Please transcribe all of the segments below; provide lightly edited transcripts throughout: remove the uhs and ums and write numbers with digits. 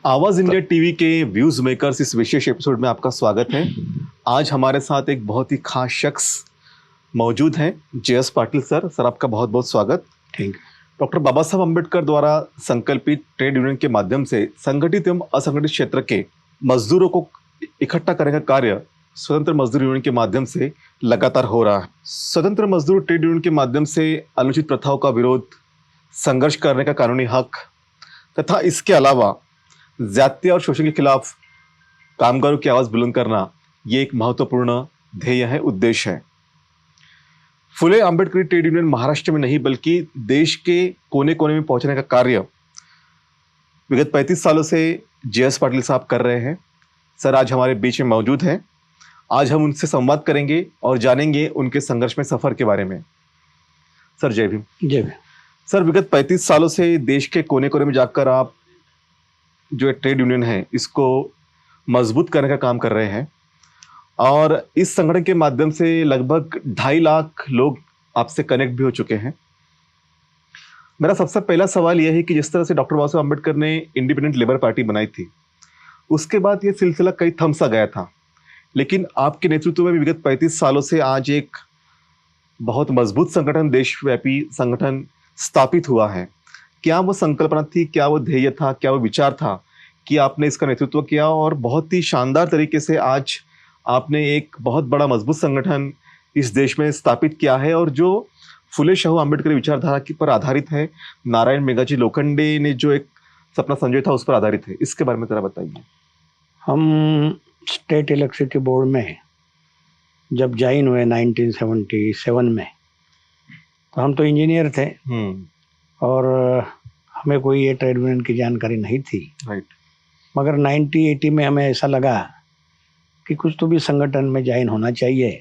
आवाज India TV के views makers इस विशेष एपिसोड में आपका स्वागत है। आज हमारे साथ एक बहुत ही खास शख्स मौजूद हैं, JS पाटिल सर। सर आपका बहुत बहुत स्वागत। Thank you. डॉक्टर बाबा साहब अम्बेडकर द्वारा संकल्पित ट्रेड यूनियन के माध्यम से संगठित एवं असंगठित क्षेत्र के मजदूरों को इकट्ठा करने का कार्य स्वतंत्र मजदूर यूनियन के माध्यम से लगातार हो रहा है। स्वतंत्र मजदूर ट्रेड यूनियन के माध्यम से अनुचित प्रथाओं का विरोध, संघर्ष करने का कानूनी हक तथा इसके अलावा ज्यादतियां और शोषण के खिलाफ कामगारों की आवाज बुलंद करना, ये एक महत्वपूर्ण ध्येय है, उद्देश्य है। फुले अंबेडकरी ट्रेड यूनियन महाराष्ट्र में नहीं बल्कि देश के कोने कोने में पहुंचने का कार्य विगत 35 सालों से JS पाटिल साहब कर रहे हैं। सर आज हमारे बीच में मौजूद हैं। आज हम उनसे संवाद करेंगे और जानेंगे उनके संघर्ष में सफर के बारे में। सर जय भीम। जय भीम। सर विगत 35 सालों से देश के कोने कोने में जाकर आप जो ट्रेड यूनियन है इसको मजबूत करने का काम कर रहे हैं और इस संगठन के माध्यम से लगभग 2.5 लाख लोग आपसे कनेक्ट भी हो चुके हैं। मेरा सबसे पहला सवाल यह है कि जिस तरह से डॉक्टर बाबा साहब अम्बेडकर ने इंडिपेंडेंट लेबर पार्टी बनाई थी, उसके बाद ये सिलसिला कई थम सा गया था, लेकिन आपके नेतृत्व में विगत 35 सालों से आज एक बहुत मजबूत संगठन, देशव्यापी संगठन स्थापित हुआ है। क्या वो संकल्पना थी, क्या वो ध्येय था, क्या वो विचार था कि आपने इसका नेतृत्व किया और बहुत ही शानदार तरीके से आज आपने एक बहुत बड़ा मजबूत संगठन इस देश में स्थापित किया है और जो फुले शाहू अम्बेडकर विचारधारा की पर आधारित है। नारायण मेघाजी लोखंडे ने जो एक सपना संजोया था उस पर आधारित है। इसके बारे में जरा बताइए। हम स्टेट इलेक्ट्रिसिटी बोर्ड में जब ज्वाइन हुए 1977 में, तो हम तो इंजीनियर थे और हमें कोई ये ट्रेड यूनियन की जानकारी नहीं थी। राइट। मगर 1980 में हमें ऐसा लगा कि कुछ तो भी संगठन में ज्वाइन होना चाहिए।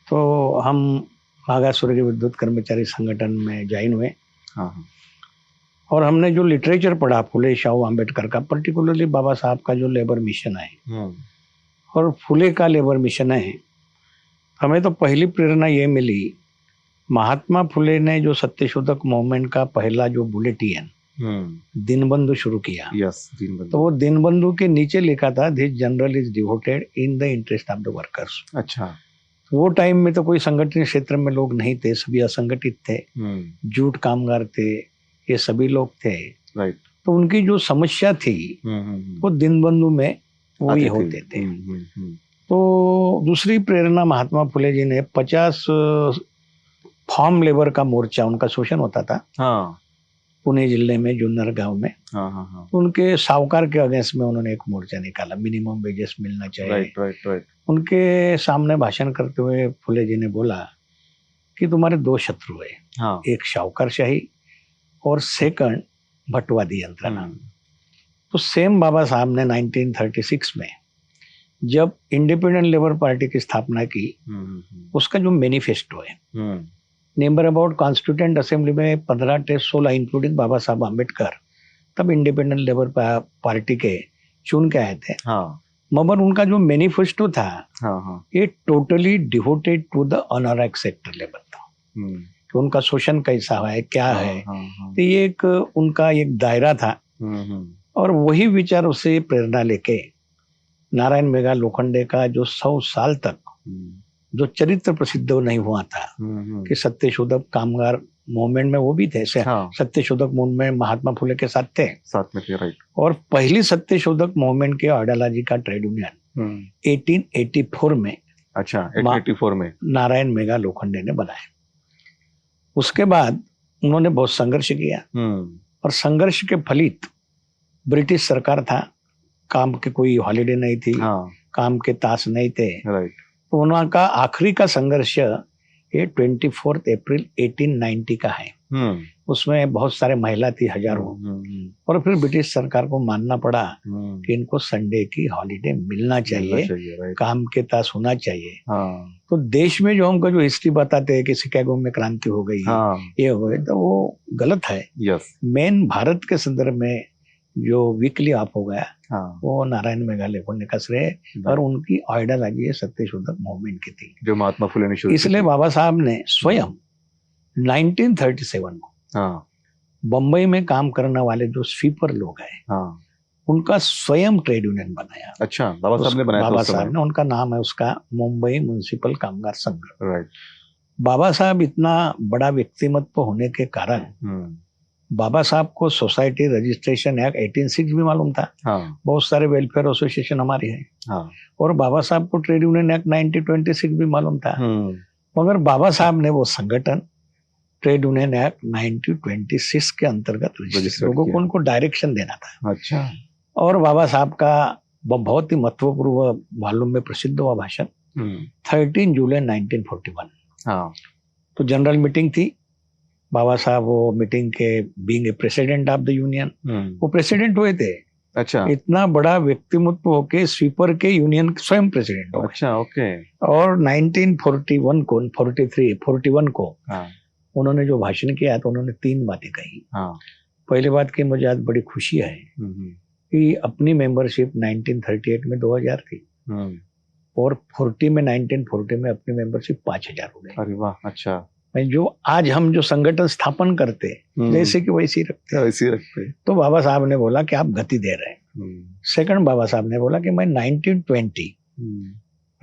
तो हम भागा सूर्य विद्युत कर्मचारी संगठन में ज्वाइन हुए। और हमने जो लिटरेचर पढ़ा फुले शाहू अम्बेडकर का, पर्टिकुलरली बाबा साहब का जो लेबर मिशन है और फुले का लेबर मिशन है, हमें तो पहली प्रेरणा ये मिली, महात्मा फुले ने जो सत्यशोधक मूवमेंट का पहला जो बुलेटिन दीनबंधु शुरू किया। यस, दीनबंधु। तो वो दीनबंधु के नीचे लिखा था, this general is devoted in the interest of the workers. अच्छा। वो टाइम में तो कोई संगठित क्षेत्र में लोग नहीं थे, सभी असंगठित थे, जूट कामगार थे, ये सभी लोग थे। राइट। तो उनकी जो समस्या थी वो दीनबंधु में वही होते थे। तो दूसरी प्रेरणा, महात्मा फुले जी ने 50 फार्म लेबर का मोर्चा, उनका शोषण होता था पुणे जिले में जुन्नर गांव में। उनके साहूकार के अगेंस्ट में उन्होंने एक मोर्चा निकाला, मिनिमम वेजेस मिलना चाहिए। राइट। उनके सामने भाषण करते हुए फुले जी ने बोला कि तुम्हारे 2 शत्रु है, एक साहूकारशाही और सेकंड भट्टवादी यंत्रणा। तो सेम बाबा साहब ने 1936 में जब इंडिपेंडेंट लेबर पार्टी की स्थापना की, उसका जो मैनिफेस्टो है, नेबर अबाउट कॉन्स्टिट्यूएंट असेंबली में 15 से 16 इंक्लूडिंग बाबा साहब अम्बेडकर तब इंडिपेंडेंट लेबर पार्टी के चुन के आए थे। मगर उनका जो मैनिफेस्टो था ये totally devoted to the unorganised sector labour था, कि उनका शोषण कैसा है, क्या है। तो ये एक उनका एक दायरा था और वही विचार से प्रेरणा लेके नारायण मेघा लोखंडे का जो 100 साल तक जो चरित्र प्रसिद्ध नहीं हुआ था कि सत्यशोधक कामगार मूवमेंट में वो भी थे। सत्यशोधक मूवमेंट में महात्मा फुले के साथ में थे। राइट। और पहली सत्यशोधक मूवमेंट के आइडियोलॉजी का ट्रेड यूनियन 1884 में, 1884 में नारायण मेघा लोखंडे ने बनाया। उसके बाद उन्होंने बहुत संघर्ष किया और संघर्ष के फलित ब्रिटिश सरकार था, काम की कोई हॉलिडे नहीं थी, काम के तास नहीं थे। राइट। तो उनका आखिरी का संघर्ष ये 24 अप्रैल 1890 का है। उसमें बहुत सारे महिला थी, हजारों। और फिर ब्रिटिश सरकार को मानना पड़ा कि इनको संडे की हॉलिडे मिलना चाहिए, काम के तास होना चाहिए। तो देश में जो हमको जो हिस्ट्री बताते हैं कि शिकागो में क्रांति हो गई, ये हो गई, तो वो गलत है। मेन भारत के संदर्भ में जो वीकली ऑफ हो गया, वो नारायण मेघा लोखंडे का श्रेय और उनकी आइडियोलॉजी सत्यशोधक मूवमेंट की थी, जो महात्मा फुले ने शुरू। इसलिए बाबा साहब ने स्वयं 1937 में बम्बई में काम करने वाले जो स्वीपर लोग हैं, उनका स्वयं ट्रेड यूनियन बनाया। अच्छा, बाबा साहब ने बनाया था बाबा उस समय। साहब ने, उनका नाम है उसका मुंबई म्युनिसिपल कामगार संघ। राइट। बाबा साहब इतना बड़ा व्यक्तिमत्व होने के कारण बाबा साहब को सोसाइटी रजिस्ट्रेशन एक्ट 1806 भी मालूम था। हाँ, बहुत सारे वेलफेयर एसोसिएशन हमारे हैं। हाँ, और बाबा साहब को ट्रेड यूनियन एक्ट 1926 भी मालूम था। मगर बाबा साहब ने वो संगठन ट्रेड यूनियन एक्ट 1926 के अंतर्गत रजिस्टर, लोगों को उनको डायरेक्शन देना था। अच्छा। और बाबा साहब का बहुत ही महत्वपूर्ण वॉल्यूम में प्रसिद्ध हुआ भाषण 13 जुलाई 1941। हाँ, तो जनरल मीटिंग थी। बाबा साहब वो मीटिंग के being a president of the union, वो प्रेसिडेंट हुए थे। अच्छा, इतना बड़ा व्यक्तिमत्व होके स्वीपर के यूनियन स्वयं प्रेसिडेंट हो गए। अच्छा, ओके। और 1941 को 41 को हाँ, उन्होंने जो भाषण किया तो उन्होंने 3 बातें कही। हाँ, पहली बात की मुझे आज बड़ी खुशी है कि अपनी मेंबरशिप 1938 में 2000 थी और 40 में 1940 में अपनी मेंबरशिप 5000 हो गई। अरे वाह, अच्छा। जो आज हम जो संगठन स्थापन करते जैसे कि वैसे ही रखते तो बाबा साहब ने बोला कि आप गति दे रहे हैं। सेकंड, बाबा साहब ने बोला कि मैं 1920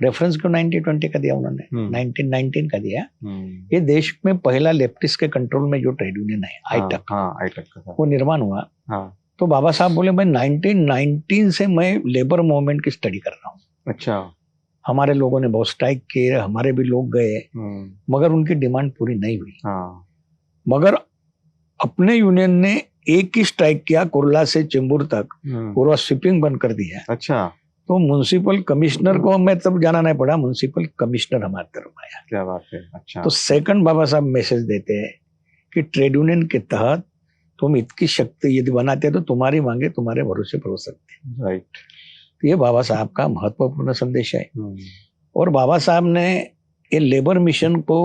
रेफरेंस क्यों 1920 का दिया उन्होंने, 1919 का दिया। ये देश में पहला लेफ्टिस्ट के कंट्रोल में जो ट्रेड यूनियन है आईटक, वो निर्माण हुआ। तो बाबा साहब बोले मैं 1919 से मैं लेबर मूवमेंट की स्टडी कर रहा हूँ। अच्छा। हमारे लोगों ने बहुत स्ट्राइक किए, हमारे भी लोग गए, मगर उनकी डिमांड पूरी नहीं हुई। मगर अपने यूनियन ने एक ही स्ट्राइक किया, कुर्ला से चेंबूर तक पूरा शिपिंग बंद कर दिया। अच्छा। तो म्युनिसिपल कमिश्नर को मैं तब जाना नहीं पड़ा, म्युनिसिपल कमिश्नर हमारे तरफ आया। क्या बात है। अच्छा। तो सेकंड बाबा साहब मैसेज देते हैं कि ट्रेड यूनियन के तहत तुम इतनी शक्ति यदि बनाते तो तुम्हारी मांगे तुम्हारे भरोसे पर हो सकती। राइट। ये बाबा साहब का महत्वपूर्ण संदेश है। और बाबा साहब ने ये लेबर मिशन को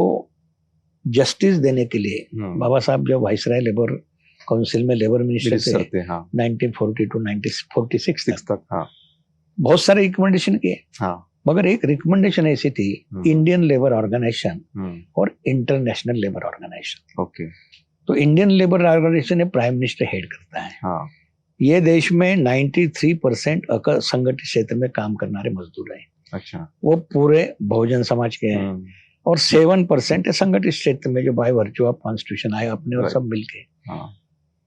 जस्टिस देने के लिए, बाबा साहब जब वाइसराय लेबर काउंसिल में लेबर मिनिस्टर थे 1940 टू 1946 तक, बहुत सारे रिकमेंडेशन किए। मगर एक रिकमेंडेशन ऐसी थी, इंडियन लेबर ऑर्गेनाइजेशन और इंटरनेशनल लेबर ऑर्गेनाइजेशन। ओके। तो Indian labour organisation prime minister head करता है। ये देश में 93% असंगठित क्षेत्र में काम करने मजदूर हैं। अच्छा। वो पूरे बहुजन समाज के हैं। और 7% संगठित क्षेत्र में जो बाय वर्च्यू ऑफ कॉन्स्टिट्यूशन आए अपने और सब मिलके।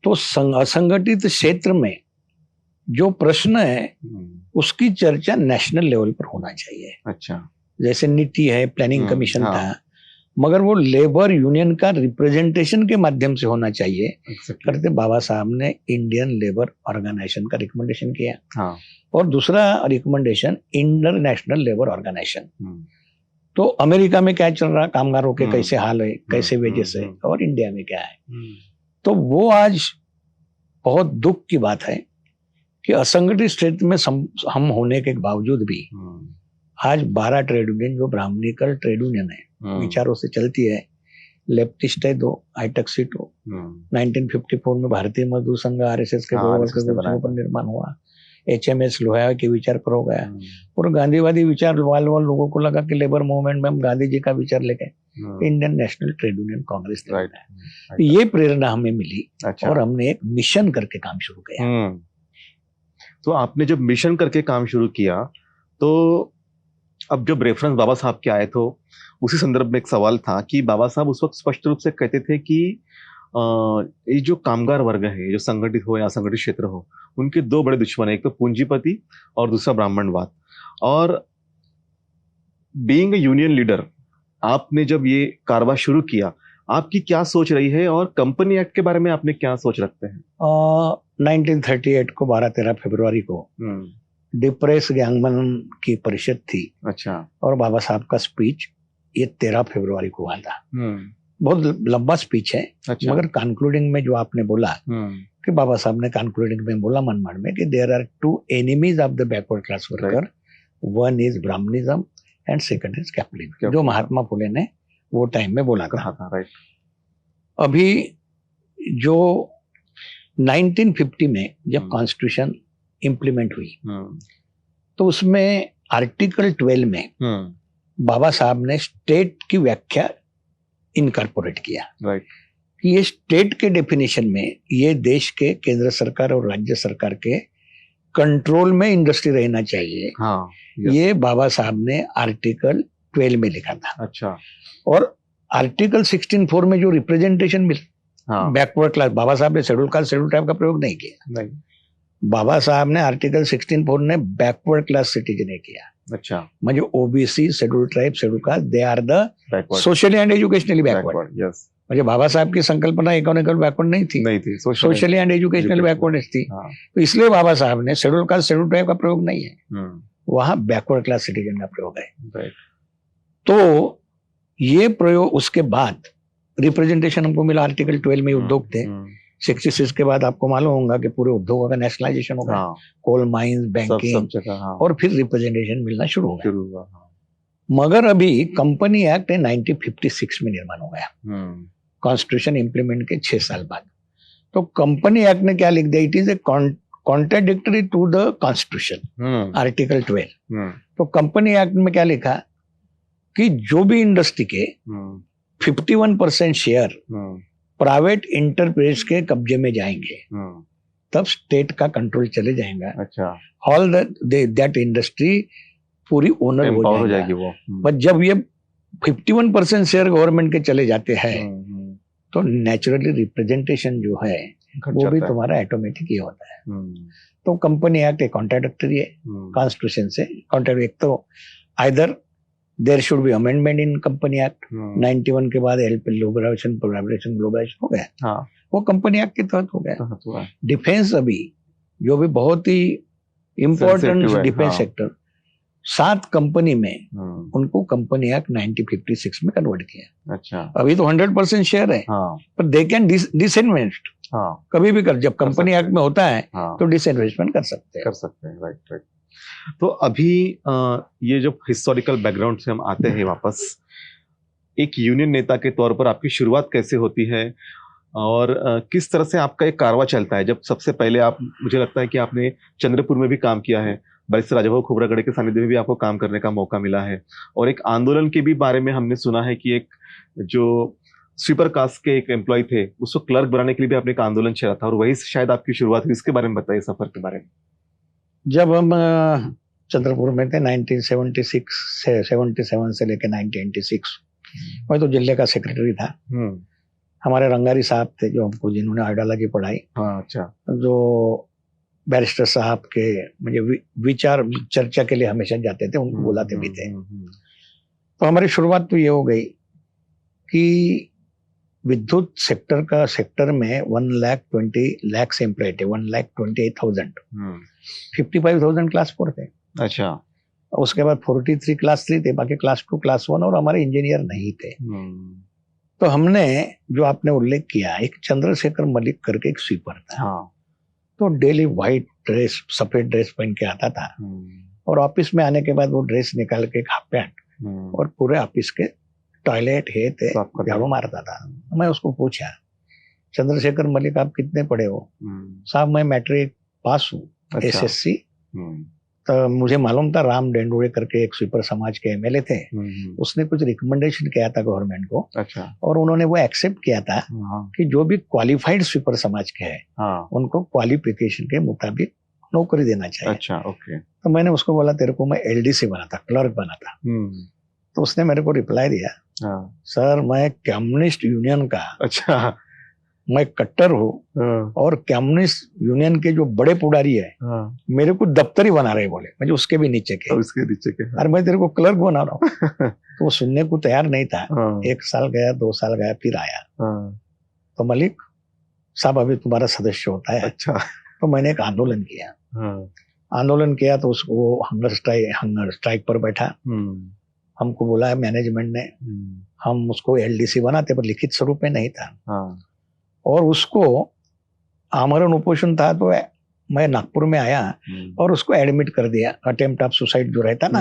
तो असंगठित क्षेत्र में जो प्रश्न है उसकी चर्चा नेशनल लेवल पर होना चाहिए। अच्छा। जैसे नीति है, प्लानिंग कमीशन था, मगर वो लेबर यूनियन का रिप्रेजेंटेशन के माध्यम से होना चाहिए। करते बाबा साहब ने इंडियन लेबर ऑर्गेनाइजेशन का रिकमेंडेशन किया। और दूसरा रिकमेंडेशन इंटरनेशनल लेबर ऑर्गेनाइजेशन। तो अमेरिका में क्या चल रहा, कामगारों के कैसे हाल है, कैसे वेजेस है, और इंडिया में क्या है। तो वो आज बहुत दुख की बात है कि असंगठित क्षेत्र में हम होने के बावजूद भी आज 12 ट्रेड यूनियन जो ब्राह्मणिकल ट्रेड यूनियन है विचारों से चलती है, लेफ्टिस्ट है 2, आईटक सी 2। 1954 में भारतीय मजदूर संघ आरएसएस के 2 वर्ग ग्रुपों पर निर्माण हुआ। एचएमएस लोहिया के विचार पर हो गया। और गांधीवादी विचार वाले लोगों को लगा कि लेबर मूवमेंट में हम गांधी जी का विचार लेके Indian national trade union Congress ने ये प्रेरणा हमें मिली। और हमने एक मिशन करके काम शुरू किया। तो आपने जब मिशन करके काम शुरू किया, तो अब जब रेफरेंस बाबा साहब के आए तो उसी संदर्भ में एक सवाल था कि बाबा साहब उस वक्त स्पष्ट रूप से कहते थे कि ये जो कामगार वर्ग है, जो संगठित हो या असंगठित क्षेत्र हो, उनके 2 बड़े दुश्मन है, एक तो पूंजीपति और दूसरा ब्राह्मणवाद। और बीइंग ए यूनियन लीडर, आपने जब ये कारवां शुरू किया, आपकी क्या सोच रही है और कंपनी एक्ट के बारे में आपने क्या सोच रखते हैं? 1938 को 12-13 फरवरी को डिप्रेस गैंगमैन की परिषद थी। अच्छा। और बाबा साहब का स्पीच ये 13 फरवरी को हुआ था। बहुत लंबा स्पीच है। अच्छा। मगर कंक्लूडिंग में जो आपने बोला कि बाबा साहब ने कंक्लूडिंग में बोला मनमाड़ में कि there are 2 enemies of the backward class worker, one is brahminism and second is capitalism, जो महात्मा फुले ने वो टाइम में बोला था। राइट। अभी जो 1950 में जब कॉन्स्टिट्यूशन इम्प्लीमेंट हुई तो उसमें आर्टिकल 12 में बाबा साहब ने स्टेट की व्याख्या इनकॉर्पोरेट किया। राइट। ये स्टेट के डेफिनेशन में ये देश के केंद्र सरकार और राज्य सरकार के कंट्रोल में इंडस्ट्री रहना चाहिए। हाँ, yes. ये बाबा साहब ने आर्टिकल 12 में लिखा था। अच्छा। और आर्टिकल 16(4) में जो रिप्रेजेंटेशन मिल, हाँ, बैकवर्ड क्लास, बाबा साहब ने शेड्यूल कास्ट शेड्यूल ट्राइब का प्रयोग नहीं किया। नहीं, बाबा साहब ने आर्टिकल 16(4) ने बैकवर्ड क्लास सिटीजन किया। अच्छा, म्हणजे OBC, schedule tribe, schedule caste, they are the backward, socially and educationally backward. backward, yes. म्हणजे बाबासाहेब की संकल्पना इकोनॉमिकल बैकवर्ड नहीं थी, नहीं थी, सोशली एंड एजुकेशनल बैकवर्ड थी। हाँ, तो इसलिए बाबा साहब ने शेड्यूल कास्ट शेड्यूल ट्राइब का प्रयोग नहीं है, हम्म, वहां बैकवर्ड क्लास सिटीजन का प्रयोग है। right, तो ये प्रयोग, उसके बाद रिप्रेजेंटेशन हमको मिला आर्टिकल 12 में। उद्योग थे 66 के बाद आपको मालूम होगा कि पूरे उद्योगों का नेशनलाइजेशन हो गया, हाँ, कोल माइंस, सब बैंकिंग, जगह, हाँ, और फिर रिप्रेजेंटेशन मिलना शुरू हो गया। शुरू हुआ, हाँ, मगर अभी कंपनी एक्ट 1956 में निर्माण हो गया, हम्म, कॉन्स्टिट्यूशन इंप्लीमेंट के 6 साल बाद। तो कंपनी एक्ट ने क्या लिख दिया, it is a contradictory to the constitution, article 12। तो कंपनी एक्ट में क्या लिखा कि जो भी इंडस्ट्री के 51% शेयर प्राइवेट इंटरप्राइज के कब्जे में जाएंगे, तब स्टेट का कंट्रोल चले जाएगा। अच्छा, ऑल दैट इंडस्ट्री पूरी ओनर हो जाएगी वो। बट जब ये 51% शेयर गवर्नमेंट के चले जाते हैं, तो नेचुरली रिप्रेजेंटेशन जो है वो भी तुम्हारा ऑटोमेटिक ही होता है। तो कंपनी एक्ट एक कॉन्ट्राडिक्टरी है कॉन्स्टिट्यूशन से। कॉन्ट्राडिक्ट, एक तो either there should be amendment in company act 91 के बाद लिबरेशन ग्लोबलाइजेशन हो गया, हाँ, वो कंपनी एक्ट के तहत हो गया। डिफेंस अभी जो भी बहुत ही इम्पोर्टेंट डिफेंस सेक्टर, 7 कंपनी में उनको कंपनी एक्ट 1956 में कन्वर्ट किया। अच्छा, अभी तो 100% शेयर है, हाँ, पर दे कैन डिसइन्वेस्ट, हाँ, कभी भी कर, जब कंपनी एक्ट में होता है, हाँ, तो डिसइन्वेस्टमेंट कर सकते हैं। Right, right. तो अभी ये जो हिस्टोरिकल बैकग्राउंड से हम आते हैं वापस, एक यूनियन नेता के तौर पर आपकी शुरुआत कैसे होती है और किस तरह से आपका एक कारवा चलता है? जब सबसे पहले आप, मुझे लगता है कि आपने चंद्रपुर में भी काम किया है, बैरिस्टर राजाभाऊ खोब्रागड़े के सानिध्य में भी आपको काम करने का मौका मिला है, और एक आंदोलन के भी बारे में हमने सुना है कि एक जो स्वीपर कास्ट के एक एम्प्लॉय थे, उसको क्लर्क बनाने के लिए भी आपने एक आंदोलन छेड़ा था, और वही से शायद आपकी शुरुआत हुई। इसके बारे में बताइए, सफर के बारे में। जब हम चंद्रपुर में थे 1977 से लेकर 1986, मैं तो जिले का सेक्रेटरी था। हमारे रंगारी साहब थे जो हमको, जिन्होंने आइडियोलॉजी पढ़ाई। हाँ, अच्छा, जो बैरिस्टर साहब के मुझे विचार चर्चा के लिए हमेशा जाते थे, उनको बुलाते भी थे। तो हमारी शुरुआत तो ये हो गई कि विद्युत सेक्टर में 1,20,00,000 एम्प्लॉय थे, 1,28,000, 55,000 क्लास 4 थे। अच्छा, उसके बाद 43 क्लास 3 थे, बाकी क्लास 2 क्लास 1, और हमारे इंजीनियर नहीं थे। तो हमने, जो आपने उल्लेख किया, एक चंद्रशेखर मलिक करके एक स्वीपर था, हाँ, तो डेली व्हाइट ड्रेस, सफेद ड्रेस पहन के आता था, और ऑफिस में आने के बाद वो ड्रेस निकाल के हाफ पैंट और पूरे ऑफिस के टॉयलेट है थे झाड़ू मारता था। मैं उसको पूछा, चंद्रशेखर मलिक आप कितने पढ़े हो? साहब मैं मैट्रिक पास हूँ, एसएससी। तो मुझे मालूम था राम डेंडुरे करके एक स्वीपर समाज के एमएलए थे, उसने कुछ रिकमेंडेशन किया था गवर्नमेंट को। अच्छा, और उन्होंने वो एक्सेप्ट किया था कि जो भी क्वालिफाइड स्वीपर समाज के हैं, उनको क्वालिफिकेशन के मुताबिक नौकरी देना चाहिए। अच्छा, ओके। तो मैंने उसको बोला, तेरे को मैं एलडीसी बना था, क्लर्क बना था। तो उसने मेरे को रिप्लाई दिया, सर मैं कम्युनिस्ट यूनियन का, अच्छा, मैं कट्टर हूँ, और कम्युनिस्ट यूनियन के जो बड़े पुडारी है, मेरे को दफ्तरी बना रहे, बोले मुझे उसके भी नीचे के, और मैं तेरे को क्लर्क बना रहा हूँ। तो वो सुनने को तैयार नहीं था। 1 साल गया, 2 साल गया, फिर आया। तो मलिक साहब अभी तुम्हारा सदस्य होता है। अच्छा। तो मैंने एक आंदोलन किया। आंदोलन किया तो उसको हंगर स्ट्राइक पर बैठा। हमको बोला है मैनेजमेंट ने, हम उसको एलडीसी बनाते, पर लिखित स्वरूप में नहीं था। और उसको आमरण उपोषण था, तो मैं नागपुर में आया और उसको एडमिट कर दिया, अटेम्प्ट ऑफ सुसाइड जो रहता ना।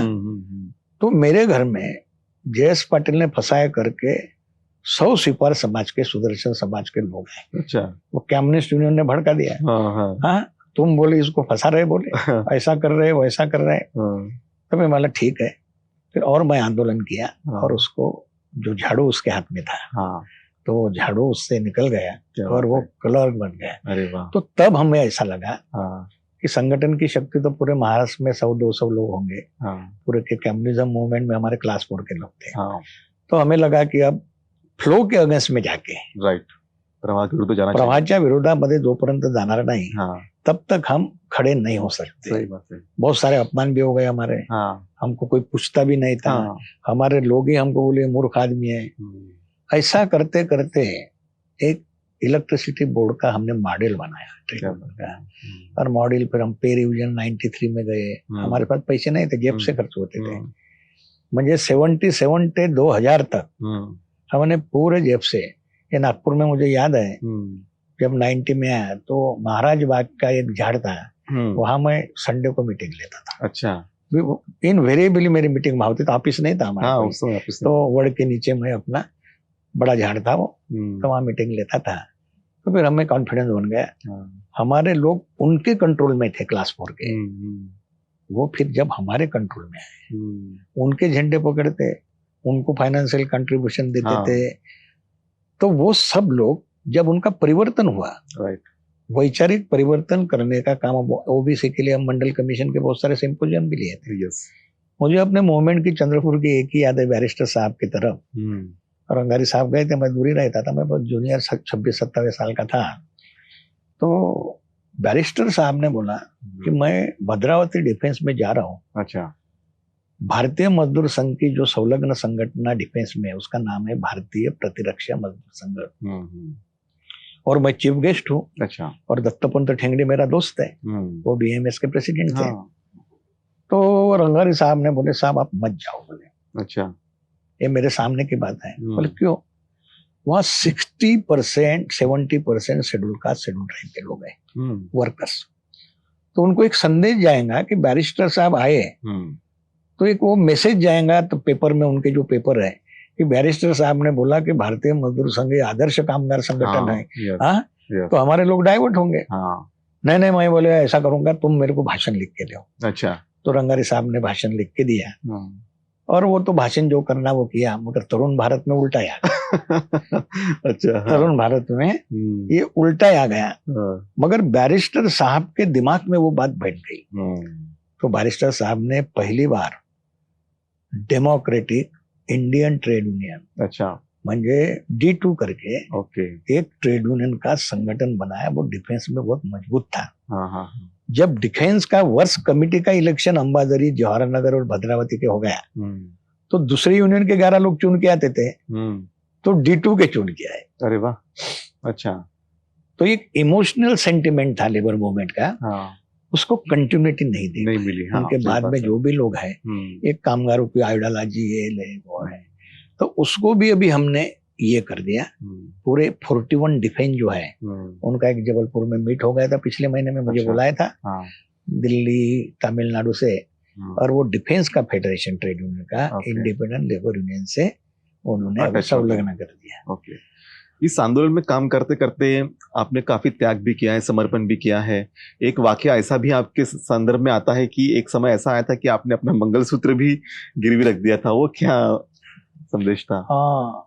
तो मेरे घर में जयेश पाटिल ने फंसाया करके 100 सिपार समाज के, सुदर्शन समाज के लोग हैं। अच्छा। वो कम्युनिस्ट यूनियन ने भड़का दिया। हाँ, तुम बोले इसको फंसा रहे, बोले ऐसा कर रहे, वैसा कर रहे। तो मैं बोला ठीक है। फिर और मैं आंदोलन किया, और उसको जो झाड़ू उसके हाथ में था, तो वो झाड़ू उससे निकल गया और वो क्लर्क बन गया। अरे वाह। तो तब हमें ऐसा लगा कि संगठन की शक्ति तो पूरे महाराष्ट्र में 100-200 लोग होंगे। हाँ पूरे के कम्युनिज्म मूवमेंट में हमारे क्लास 4 के लोग थे। हाँ तो हमें लगा कि अब फ्लो के अगेंस्ट में जाके राइट, प्रवाह के विरुद्ध जाना चाहिए। प्रवाहाच्या विरोधामध्ये जोपर्यंत जाणार नाही हाँ तब तक हम खड़े नहीं हो सकते। सही बात है। बहुत सारे अपमान भी हो गए हमारे, हाँ हमको कोई पूछता भी नहीं था। हाँ हमारे लोग ही हमको बोले मूर्ख आदमी है। ऐसा करते करते एक इलेक्ट्रिसिटी बोर्ड का हमने मॉडल बनाया ट्रेड क्या यूनियन का। और मॉडल फिर हम पे रिविजन 93 में गए। हमारे पास पैसे नहीं थे, जेब से खर्च होते थे। म्हणजे 77 ते 2000 तक हमने पूरे जेब से, ये नागपुर में मुझे याद है जब 90 में आया तो महाराज बाग का एक झाड़ था, वहां मैं संडे को मीटिंग लेता था। अच्छा, इनवेरिएबली मेरी मीटिंग वहां होती, तो ऑफिस नहीं था हमारा। हाँ कोई। उस समय ऑफिस तो वड़ के नीचे मैं अपना बड़ा झाड़ था वो, तो वहां मीटिंग लेता था। तो फिर हमें कॉन्फिडेंस बन गया। हमारे लोग उनके कंट्रोल में थे क्लास 4 के, वो फिर जब हमारे कंट्रोल में आए, उनके झंडे पकड़ते, उनको फाइनेंशियल कंट्रीब्यूशन देते हाँ। थे। तो वो सब लोग जब उनका परिवर्तन हुआ, राइट, वैचारिक परिवर्तन करने का काम, ओबीसी के लिए हम मंडल कमीशन के बहुत सारे सिंपोजियम भी लिए थे। यस, मुझे अपने मूवमेंट की चंद्रपुर की एक ही याद है, बैरिस्टर साहब की तरफ। और अंगारी साहब गए थे, मैं दूर ही रहता था, मैं बहुत जूनियर 26-27 साल का था। तो बैरिस्टर साहब ने बोला कि मैं भद्रावती डिफेंस में जा रहा हूँ। अच्छा, भारतीय मजदूर संघ की जो संलग्न संगठन डिफेंस में, उसका नाम है भारतीय प्रतिरक्षा मजदूर संघ, और मैं चीफ गेस्ट हूँ। अच्छा, और दत्तपंत ठेंगड़ी मेरा दोस्त है, वो बीएमएस के प्रेसिडेंट थे। हाँ, तो रंगारी साहब ने बोले साहब आप मत जाओ, बोले। अच्छा, ये मेरे सामने की बात है। बोले क्यों? वहाँ 60% 70% शेड्यूल कास्ट शेड्यूल ट्राइब के लोग हैं, वर्कर्स। तो उनको एक संदेश जाएगा कि बैरिस्टर साहब आए, तो एक वो मैसेज जाएगा तो पेपर में, उनके जो पेपर है, कि बैरिस्टर साहब ने बोला कि भारतीय मजदूर संघ आदर्श कामगार संगठन है। हाँ, तो हमारे लोग डाइवर्ट होंगे। नहीं नहीं, मैं बोले ऐसा करूंगा, तुम मेरे को भाषण लिख के दो। अच्छा, तो रंगारी साहब ने भाषण लिख के दिया, और वो तो भाषण जो करना वो किया, मगर तरुण भारत में उल्टा आ गया। अच्छा, तरुण भारत में ये उल्टा आ गया, मगर बैरिस्टर साहब के दिमाग में वो बात बैठ गई। तो बैरिस्टर साहब ने पहली बार डेमोक्रेटिक इंडियन ट्रेड यूनियन, अच्छा, म्हणजे D2 करके एक ट्रेड यूनियन का संगठन बनाया। वो डिफेंस में बहुत मजबूत था। जब डिफेंस का वर्ष कमेटी का इलेक्शन अंबाजरी, जवाहरनगर और भद्रावती के हो गया, तो दूसरे यूनियन के 11 लोग चुन के आते थे, तो D2 के चुन के आए। अरे वाह, अच्छा। तो एक इमोशनल सेंटिमेंट था लेबर मूवमेंट का, उसको कंटिन्यूटी नहीं मिली। उनके बाद में जो भी लोग हैं, एक कामगारों की आइडियोलॉजी ये वो है, तो उसको भी अभी हमने ये कर दिया। पूरे 41 डिफेंस जो है, उनका एक जबलपुर में मीट हो गया था पिछले महीने में, मुझे बुलाया था दिल्ली तमिलनाडु से। और वो डिफेंस का फेडरेशन ट्रेड यूनियन का इंडिपेंडेंट लेबर यूनियन से उन्होंने संलग्न कर दिया। इस आंदोलन में काम करते करते आपने काफी त्याग भी किया है, समर्पण भी किया है। एक वाकया ऐसा भी आपके संदर्भ में आता है कि एक समय ऐसा आया था कि आपने अपना मंगलसूत्र भी गिरवी रख दिया था, वो क्या संदेश था? हाँ,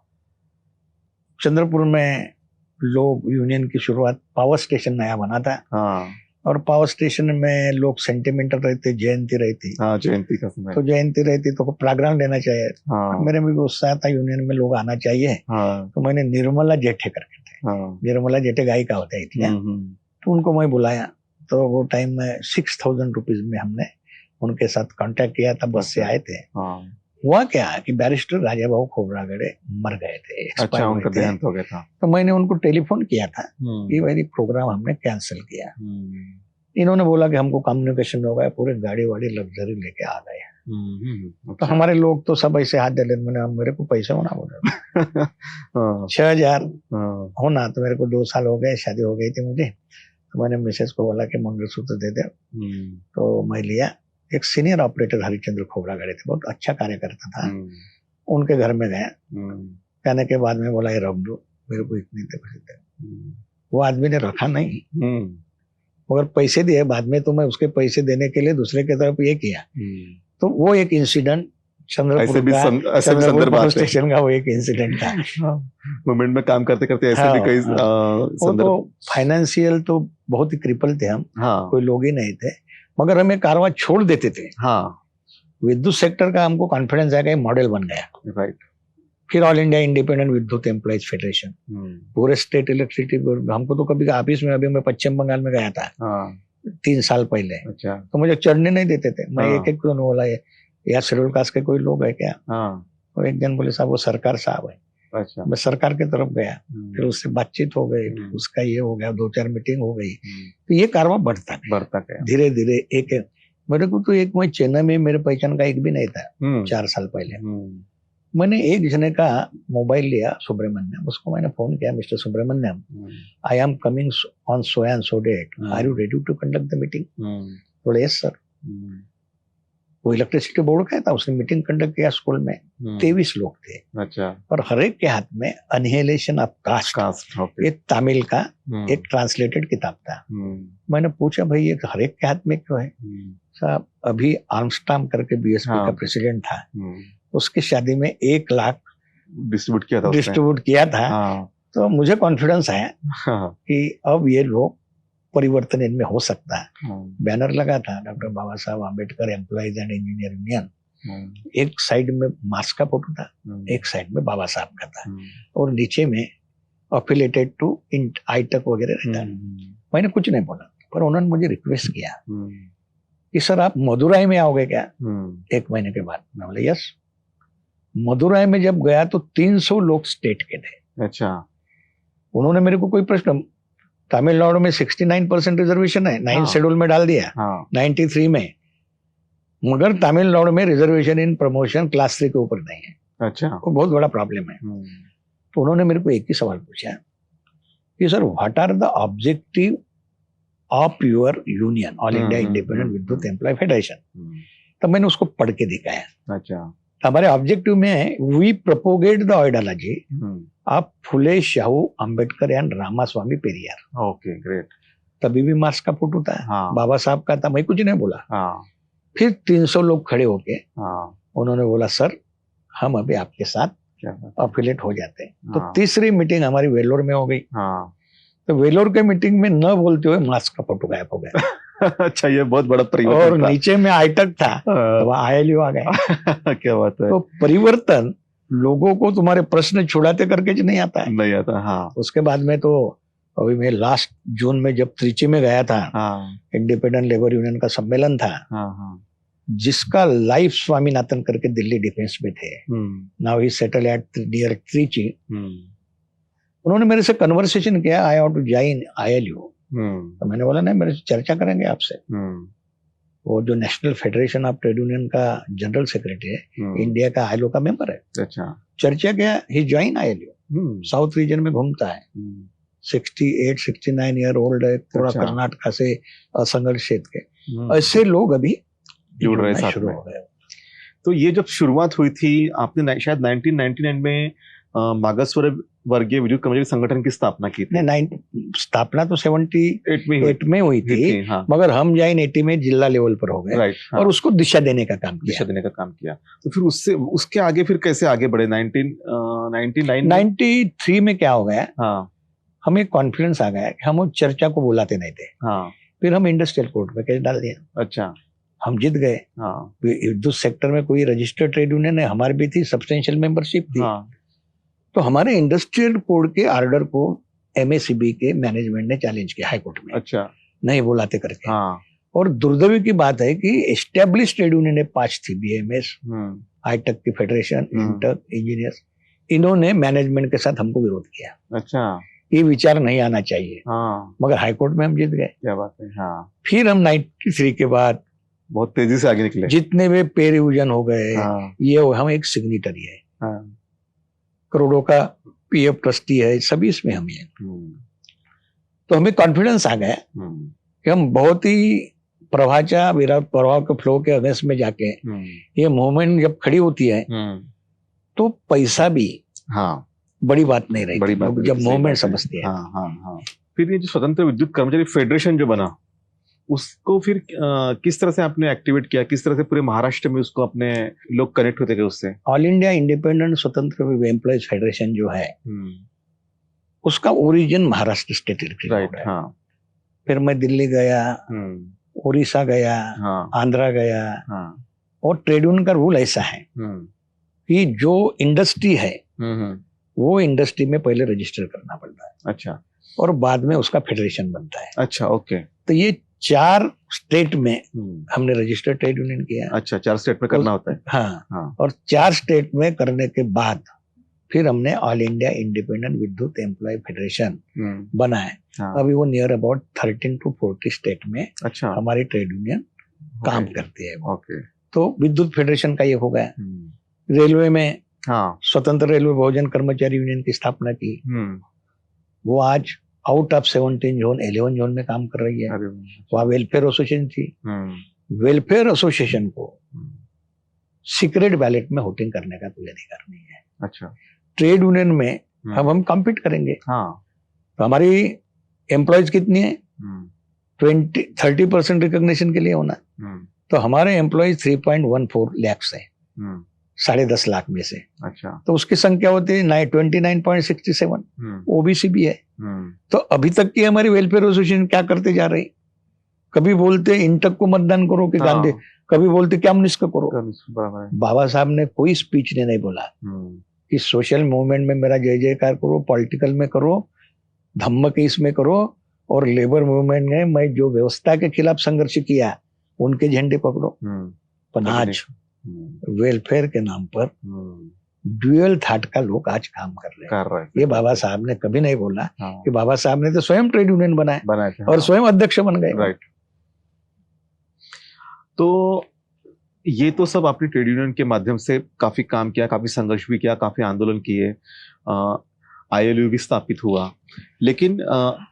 चंद्रपुर में लोग यूनियन की शुरुआत, पावर स्टेशन नया बना था। हाँ, और पावर स्टेशन में लोग सेंटिमेंटल रहते, जयंती रहती। हाँ, जयंती का समय, तो जयंती रहती तो प्रोग्राम लेना चाहिए। हाँ, मेरे में भी उत्साह था, यूनियन में लोग आना चाहिए। हाँ, तो मैंने निर्मला जेठे करके थे। हाँ, निर्मला जेठे गायिका होता है इतने, तो उनको मैं बुलाया। तो वो टाइम में 6000 रुपीज में हमने उनके साथ कांटेक्ट किया था, बस से आए थे। हाँ, हुआ क्या कि बैरिस्टर राजाभाऊ खोबरागड़े मर गए थे। अच्छा, उनका देहांत हो गया था। तो मैंने उनको टेलीफोन किया था कि भाई प्रोग्राम हमने कैंसिल किया। इन्होंने बोला कि हमको कम्युनिकेशन हो गया, पूरे गाड़ी वाड़ी लग्जरी लेके आ गए। तो हमारे लोग तो सब ऐसे हाथ डाले, मैंने मेरे को पैसे होना बोला 6000 होना। तो मेरे को 2 साल हो गए, शादी हो गई थी मुझे। तो मैंने मिसेस को बोला कि मंगलसूत्र दे दे। तो मैं लिया। एक सीनियर ऑपरेटर हरिचंद्र खोबरागड़े थे, बहुत अच्छा कार्य करता था। उनके घर में गया, कहने के बाद में बोला ये रख दो, मेरे को इतने पैसे दे। वो आदमी ने रखा नहीं, मगर पैसे दिए बाद में। तो मैं उसके पैसे देने के लिए दूसरे की तरफ ये किया। तो वो एक इंसिडेंट ऐसे भी चंद्रपुर संदर्भ पावर आते हैं। स्टेशन का वो एक इंसिडेंट था। मूवमेंट में काम करते करते ऐसे भी हाँ, कई वो तो संदर्भ। फाइनेंशियल तो बहुत ही क्रिपल थे हम, हाँ कोई लोग ही नहीं थे, मगर हम ये कारवां छोड़ देते थे। हाँ विद्युत सेक्टर का हमको कॉन्फिडेंस आया कि मॉडल बन गया। राइट। फिर ऑल इंडिया इंडिपेंडेंट विद्युत एम्प्लॉइज फेडरेशन, पूरे स्टेट इलेक्ट्रिसिटी बोर्ड, हमको तो कभी ऑफिस में, अभी मैं पश्चिम बंगाल में गया था हाँ 3 साल पहले, अच्छा तो मुझे चढ़ने नहीं देते थे। मैं हाँ। एक एक को बोला, यार शेड्यूल कास्ट के कोई लोग है क्या? हाँ और एक जन बोले साहब वो सरकार साहब है। अच्छा। मैं सरकार की तरफ गया, फिर उससे बातचीत हो गई, फिर उसका ये हो गया, 2-4 मीटिंग हो गई, तो ये कारवां बढ़ता गया धीरे धीरे। एक मेरे को तो एक, मैं चेन्नई में मेरे पहचान का एक भी नहीं था 4 साल पहले। मैंने एक जने का मोबाइल लिया, सुब्रमण्यम, उसको मैंने फोन किया, mister Subramaniam, I am coming on so and so date, are you ready to conduct the meeting? बोले यस सर। वो इलेक्ट्रिसिटी बोर्ड का था, उसने मीटिंग कंडक्ट किया स्कूल में, 23 लोग थे। अच्छा। और हर एक के हाथ में अनहिलेशन ऑफ कास्ट, ये तमिल का एक ट्रांसलेटेड किताब था। मैंने पूछा भाई ये हर एक के हाथ में क्यों है? साहब अभी आर्मस्ट्रांग करके बीएसपी का प्रेसिडेंट था, उसकी शादी में 1 लाख डिस्ट्रीब्यूट किया था। तो मुझे कॉन्फिडेंस आया कि अब ये लोग परिवर्तन इनमें हो सकता है। बैनर लगा था doctor Baba Saheb Ambedkar employees and engineer union, एक साइड में मास्क का फोटो था, एक साइड में बाबा साहब का था, और नीचे में अफिलेटेड टू आईटक वगैरह रहता। मैंने कुछ नहीं बोला, पर उन्होंने मुझे रिक्वेस्ट किया कि सर आप मदुराई में आओगे क्या 1 महीने के बाद? मैं बोला यस। मदुराई में जब गया तो 300 लोग स्टेट के थे। अच्छा। उन्होंने मेरे को कोई प्रश्न, तमिलनाडु में 69% रिजर्वेशन है, 9 शेड्यूल में डाल दिया 93 में, मगर तमिलनाडु में रिजर्वेशन इन प्रमोशन क्लास 3 के ऊपर नहीं है। अच्छा। वो बहुत बड़ा प्रॉब्लम है। तो उन्होंने मेरे को एक ही सवाल पूछा कि sir what are the objective of your union, all India independent Vidyut employ federation? तब मैंने उसको पढ़ के दिखाया। अच्छा। हमारे ऑब्जेक्टिव में है we propagate the ideology of Phule Shahu Ambedkar and Ramaswamy Periyar. Okay great. तभी भी मार्क्स का फोटो था, बाबा साहब का था, मैं कुछ नहीं बोला। फिर 300 लोग खड़े होके उन्होंने बोला सर हम अभी आपके साथ अफिलेट हो जाते हैं। तो तीसरी मीटिंग हमारी वेलोर में हो गई। तो वेलोर के मीटिंग में न बोलते हुए मास्क का फोटो गायब हो गया। अच्छा, ये बहुत बड़ा परिवर्तन और नीचे में आईटक था, तो वहां आईएलयू आ गया। क्या बात है। तो परिवर्तन लोगों को तुम्हारे प्रश्न छुड़ाते करके नहीं आता है। नहीं आता। हाँ। उसके बाद में तो अभी मैं लास्ट जून में जब त्रिची में गया था, इंडिपेंडेंट लेबर यूनियन का सम्मेलन था, जिसका लाइफ स्वामीनाथन करके दिल्ली डिफेंस में थे, now he settle at near Trichy. उन्होंने मेरे से कन्वर्सेशन किया, आई वांट टू जॉइन आईएलयू। तो मैंने बोला नहीं, मेरे से चर्चा करेंगे आपसे। वो जो national federation of trade union का जनरल सेक्रेटरी है, इंडिया का आईएलओ का मेंबर है। अच्छा। चर्चा किया, ही ज्वाइन आईएलयू, साउथ रीजन में घूमता है, 68-69 ईयर ओल्ड है, थोड़ा कर्नाटक से असंगठित क्षेत्र के। ऐसे लोग अभी जुड़ रहे साथ में। हो गए। तो ये जब शुरुआत हुई थी, आपने शायद 1999 में मागासवर्य वर्गीय विद्युत कर्मचारी संगठन की स्थापना की थी। स्थापना तो 78 में हुई थी, हाँ। मगर हम ज्वाइन 80 में जिला लेवल पर हो गए। राइट। हाँ। और उसको दिशा देने का काम किया। तो फिर उससे उसके आगे फिर कैसे आगे बढ़े? 93 में क्या हो गया, हाँ, हमें कॉन्फिडेंस आ गया कि हम उस चर्चा को बुलाते नहीं थे। हाँ। फिर हम इंडस्ट्रियल कोर्ट में केस डाल दिया। अच्छा। हम जीत गए। हाँ। विद्युत सेक्टर में कोई रजिस्टर्ड ट्रेड यूनियन है, हमारी भी थी, सब्सटेंशियल मेंबरशिप थी। हाँ। तो हमारे इंडस्ट्रियल कोड के ऑर्डर को एमएससीबी के मैनेजमेंट ने चैलेंज किया हाई कोर्ट में। अच्छा। नहीं बुलाते करके। हाँ। और दुर्दैवी की बात है कि एस्टेब्लिश ट्रेड यूनियन ने 5 थी, बीएमएस, आईटक की फेडरेशन, इंटक, इंजीनियर्स, इन्होंने मैनेजमेंट के साथ हमको विरोध किया। अच्छा। ये विचार नहीं आना चाहिए। हाँ। मगर हाई कोर्ट में हम जीत गए। क्या बात है। हाँ। फिर हम 93 के बाद बहुत तेजी से आगे निकले। जितने भी पे रिविजन हो गए, ये हम एक सिग्नेटरी है, करोड़ों का पीएफ ट्रस्टी है, सभी इसमें हम हैं। तो हमें कॉन्फिडेंस आ गया कि हम बहुत ही प्रभाचा विराट प्रभाव के फ्लो के अगेंस्ट में जाके ये मूवमेंट जब खड़ी होती है तो पैसा भी बड़ी बात नहीं रही, बड़ी बात जब मूवमेंट समझते हैं। फिर ये जो स्वतंत्र विद्युत कर्मचारी फेडरेशन जो बना, उसको फिर किस तरह से आपने एक्टिवेट किया, किस तरह से पूरे महाराष्ट्र में उसको अपने लोग कनेक्ट होते गए उससे? ऑल इंडिया इंडिपेंडेंट स्वतंत्र एम्प्लॉयज फेडरेशन जो है उसका origin Maharashtra state electric right, board है। हाँ। फिर मैं दिल्ली गया, उड़ीसा गया, हाँ, आंध्रा गया, हाँ, और ट्रेड यूनियन का रूल ऐसा है कि जो इंडस्ट्री है वो इंडस्ट्री में पहले रजिस्टर करना पड़ता है। अच्छा, और बाद में उसका फेडरेशन बनता है। अच्छा, ओके। तो ये 4 स्टेट में हमने रजिस्टर्ड ट्रेड यूनियन किया। अच्छा, 4 स्टेट में करना होता है। हाँ, हाँ। और 4 स्टेट में करने के बाद फिर हमने all India independent Vidyut employ federation बनाया। हाँ। अभी वो नियर अबाउट 13 to 40 स्टेट में अच्छा, हमारी ट्रेड यूनियन काम करती है। ओके। तो विद्युत फेडरेशन का ये हो गया। रेलवे में हाँ, स्वतंत्र रेलवे बहुजन कर्मचारी यूनियन की स्थापना की। वो आज आउट ऑफ 17 जोन 11 जोन में काम कर रही है। वहाँ वेलफेयर एसोसिएशन थी। वेलफेयर एसोसिएशन को सीक्रेट बैलेट में वोटिंग करने का कोई अधिकार नहीं है। अच्छा, ट्रेड यूनियन में अब हम कम्पीट करेंगे। हाँ, तो हमारी एम्प्लॉयज कितनी है? 30% रिकॉग्निशन के लिए होना। तो हमारे एम्प्लॉयज 3.14 लाख है, 10.5 लाख में से। अच्छा, तो उसकी संख्या होती है 29.67। ओबीसी भी है। तो अभी तक की हमारी वेलफेयर एसोसिएशन क्या करते जा रही? कभी बोलते इंटक को मतदान करो कि गांधी, कभी बोलते कम्युनिस्ट को करो। बाबा साहब ने कोई स्पीच ने नहीं बोला कि सोशल मूवमेंट में मेरा जय जयकार करो, पॉलिटिकल में करो, धम्म के इसमें करो, और लेबर मूवमेंट में मैं जो व्यवस्था के खिलाफ संघर्ष किया उनके झंडे पकड़ो। पर आज वेलफेयर के नाम पर ड्यूअल थाट का लोग आज काम कर रहे हैं। ये बाबा साहब ने कभी नहीं बोला। कि बाबा साहब ने तो स्वयं ट्रेड यूनियन बनाए थे और स्वयं अध्यक्ष बन गए। राइट। तो ये तो सब आपने ट्रेड यूनियन के माध्यम से काफी काम किया, काफी संघर्ष भी किया, काफी आंदोलन किए, ILU भी स्थापित हुआ। लेकिन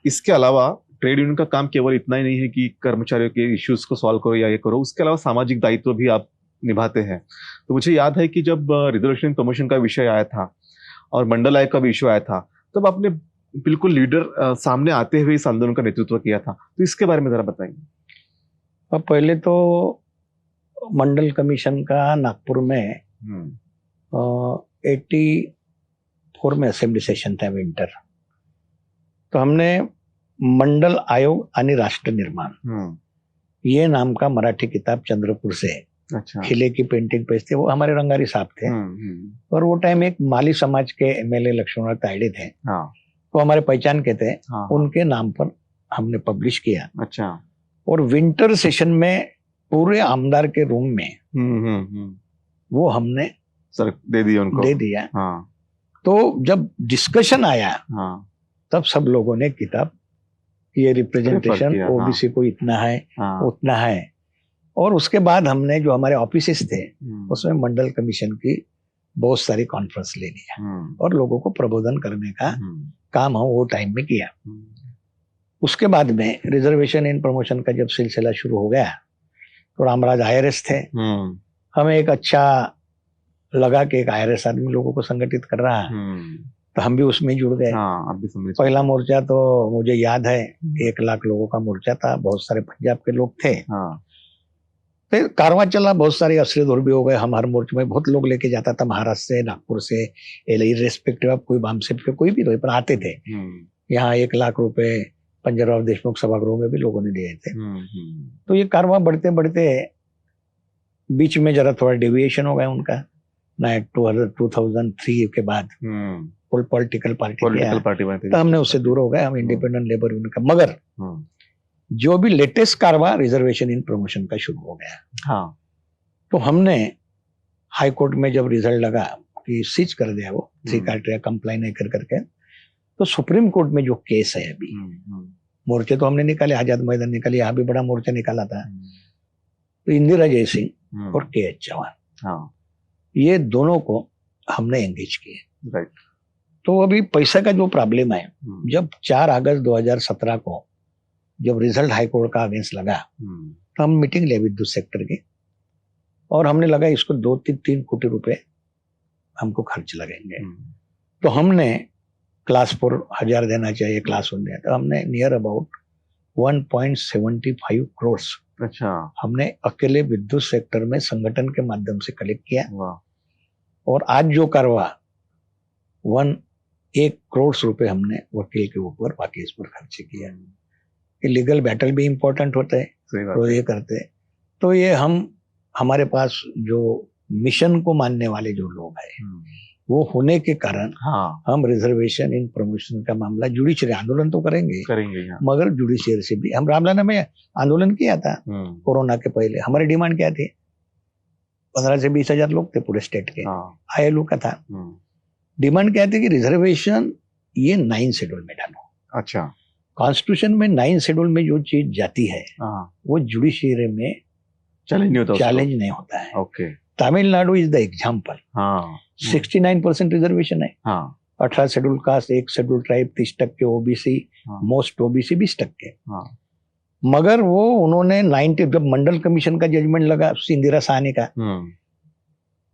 इसके अलावा ट्रेड यूनियन का काम केवल इतना ही नहीं है कि कर्मचारियों के इश्यूज को सॉल्व करो या ये करो, उसके अलावा सामाजिक दायित्व भी आप निभाते हैं। तो मुझे याद है कि जब रिजर्वेशन प्रमोशन का विषय आया था और मंडल आयोग का भी इश्यू आया था, तब आपने बिल्कुल लीडर सामने आते हुए इस आंदोलन का नेतृत्व किया था। तो इसके बारे में जरा बताइए। अब पहले तो मंडल कमीशन का नागपुर में 84 में असेंबली सेशन था, विंटर। तो हमने मंडल आयोग आणि राष्ट्र निर्माण ये नाम का मराठी किताब चंद्रपुर से, अच्छा, खिले की पेंटिंग पेज थे, वो हमारे रंगारी साहब थे। और वो टाइम एक माली समाज के MLA लक्ष्मण तायडे थे। तो हमारे पहचान के थे। उनके नाम पर हमने पब्लिश किया। अच्छा। और विंटर सेशन में पूरे आमदार के रूम में वो हमने सर दे दिया उनको, दे दिया। तो जब डिस्कशन आया तब सब लोगों ने किताब, ये रिप्रेजेंटेशन ओबीसी को इतना है, उतना है। और उसके बाद हमने जो हमारे ऑफिसेस थे उसमें मंडल कमीशन की बहुत सारी कॉन्फ्रेंस ले लिया और लोगों को प्रबोधन करने का काम हम वो टाइम में किया। उसके बाद में रिजर्वेशन इन प्रमोशन का जब सिलसिला शुरू हो गया तो रामराज IRS थे। हमें एक अच्छा लगा कि एक IRS आदमी लोगों को संगठित कर रहा है, तो हम भी उसमें जुड़ गए। पहला मोर्चा तो मुझे याद है 1 लाख लोगों का मोर्चा था, बहुत सारे पंजाब के लोग थे। फिर कारवां चला, बहुत सारे असली दूर भी हो गए। हम हर मोर्चे में बहुत लोग लेके जाता था, महाराष्ट्र से, नागपुर से, इरेस्पेक्टिव ऑफ कोई बामसेट के कोई भी रहे, पर आते थे। यहाँ 1 लाख रुपए पंजाबराव देशमुख सभागृह में भी लोगों ने दिए थे। तो ये कारवां बढ़ते बढ़ते बीच में जरा थोड़ा डेविएशन हो गया उनका। 2003 के बाद पॉलिटिकल पार्टी तो हमने उससे दूर हो गए। हम इंडिपेंडेंट लेबर यूनियन का, मगर जो भी लेटेस्ट कारवा रिजर्वेशन इन प्रमोशन का शुरू हो गया। तो हमने हाई कोर्ट में जब रिजल्ट लगा कि सीज कर दिया वो 3 क्राइटेरिया कंप्लाई नहीं कर करके, तो सुप्रीम कोर्ट में जो केस है अभी, मोर्चे तो हमने निकाले, आजाद मैदान निकाले, यहाँ भी बड़ा मोर्चा निकाला था। तो इंदिरा जयसिंह और KH चौहान, ये दोनों को हमने एंगेज किए। तो अभी पैसा का जो प्रॉब्लम है, जब 4 अगस्त 2017 को जब रिजल्ट हाई कोर्ट का अगेंस्ट लगा तो हम मीटिंग ले विद्युत सेक्टर की, और हमने लगा इसको 2-3 कोटी रुपए हमको खर्च लगेंगे। तो हमने क्लास 4 1000 देना चाहिए, क्लास 1 देना। तो हमने नियर अबाउट 1.75 करोड़ अच्छा, हमने अकेले विद्युत सेक्टर में संगठन के माध्यम से कलेक्ट किया। वाह, और आज जो करवा 1 करोड़ रुपए हमने वकील के ऊपर बाकी इस पर खर्च किया। ये लीगल बैटल भी इम्पोर्टेंट होते हैं, सही बात तो है। ये करते हैं। तो ये हमारे पास जो मिशन को मानने वाले जो लोग हैं वो होने के कारण हाँ, हम रिजर्वेशन इन प्रमोशन का मामला जुडिशियरी आंदोलन तो करेंगे, करेंगे हाँ। मगर जुडिशियरी से भी हम रामलाना में आंदोलन किया था कोरोना के पहले। हमारी डिमांड क्या थी? 15 से 20 हजार लोग थे पूरे स्टेट के, हाँ, ILO का था। डिमांड क्या थी कि रिजर्वेशन ये 9 शेड्यूल में डालो। अच्छा, कॉन्स्टिट्यूशन में 9 शेड्यूल में जो चीज जाती है हाँ, वो जुडिशियरी में चैलेंज नहीं होता उसको। चैलेंज नहीं होता है। Okay, Tamil Nadu is the example. हाँ, 69% रिजर्वेशन है, हाँ, 18 schedule caste, 1 schedule tribe, 30% OBC, हाँ, मोस्ट OBC 20%। हाँ, मगर वो उन्होंने 90 जब मंडल कमीशन का जजमेंट लगा इंदिरा साहनी का,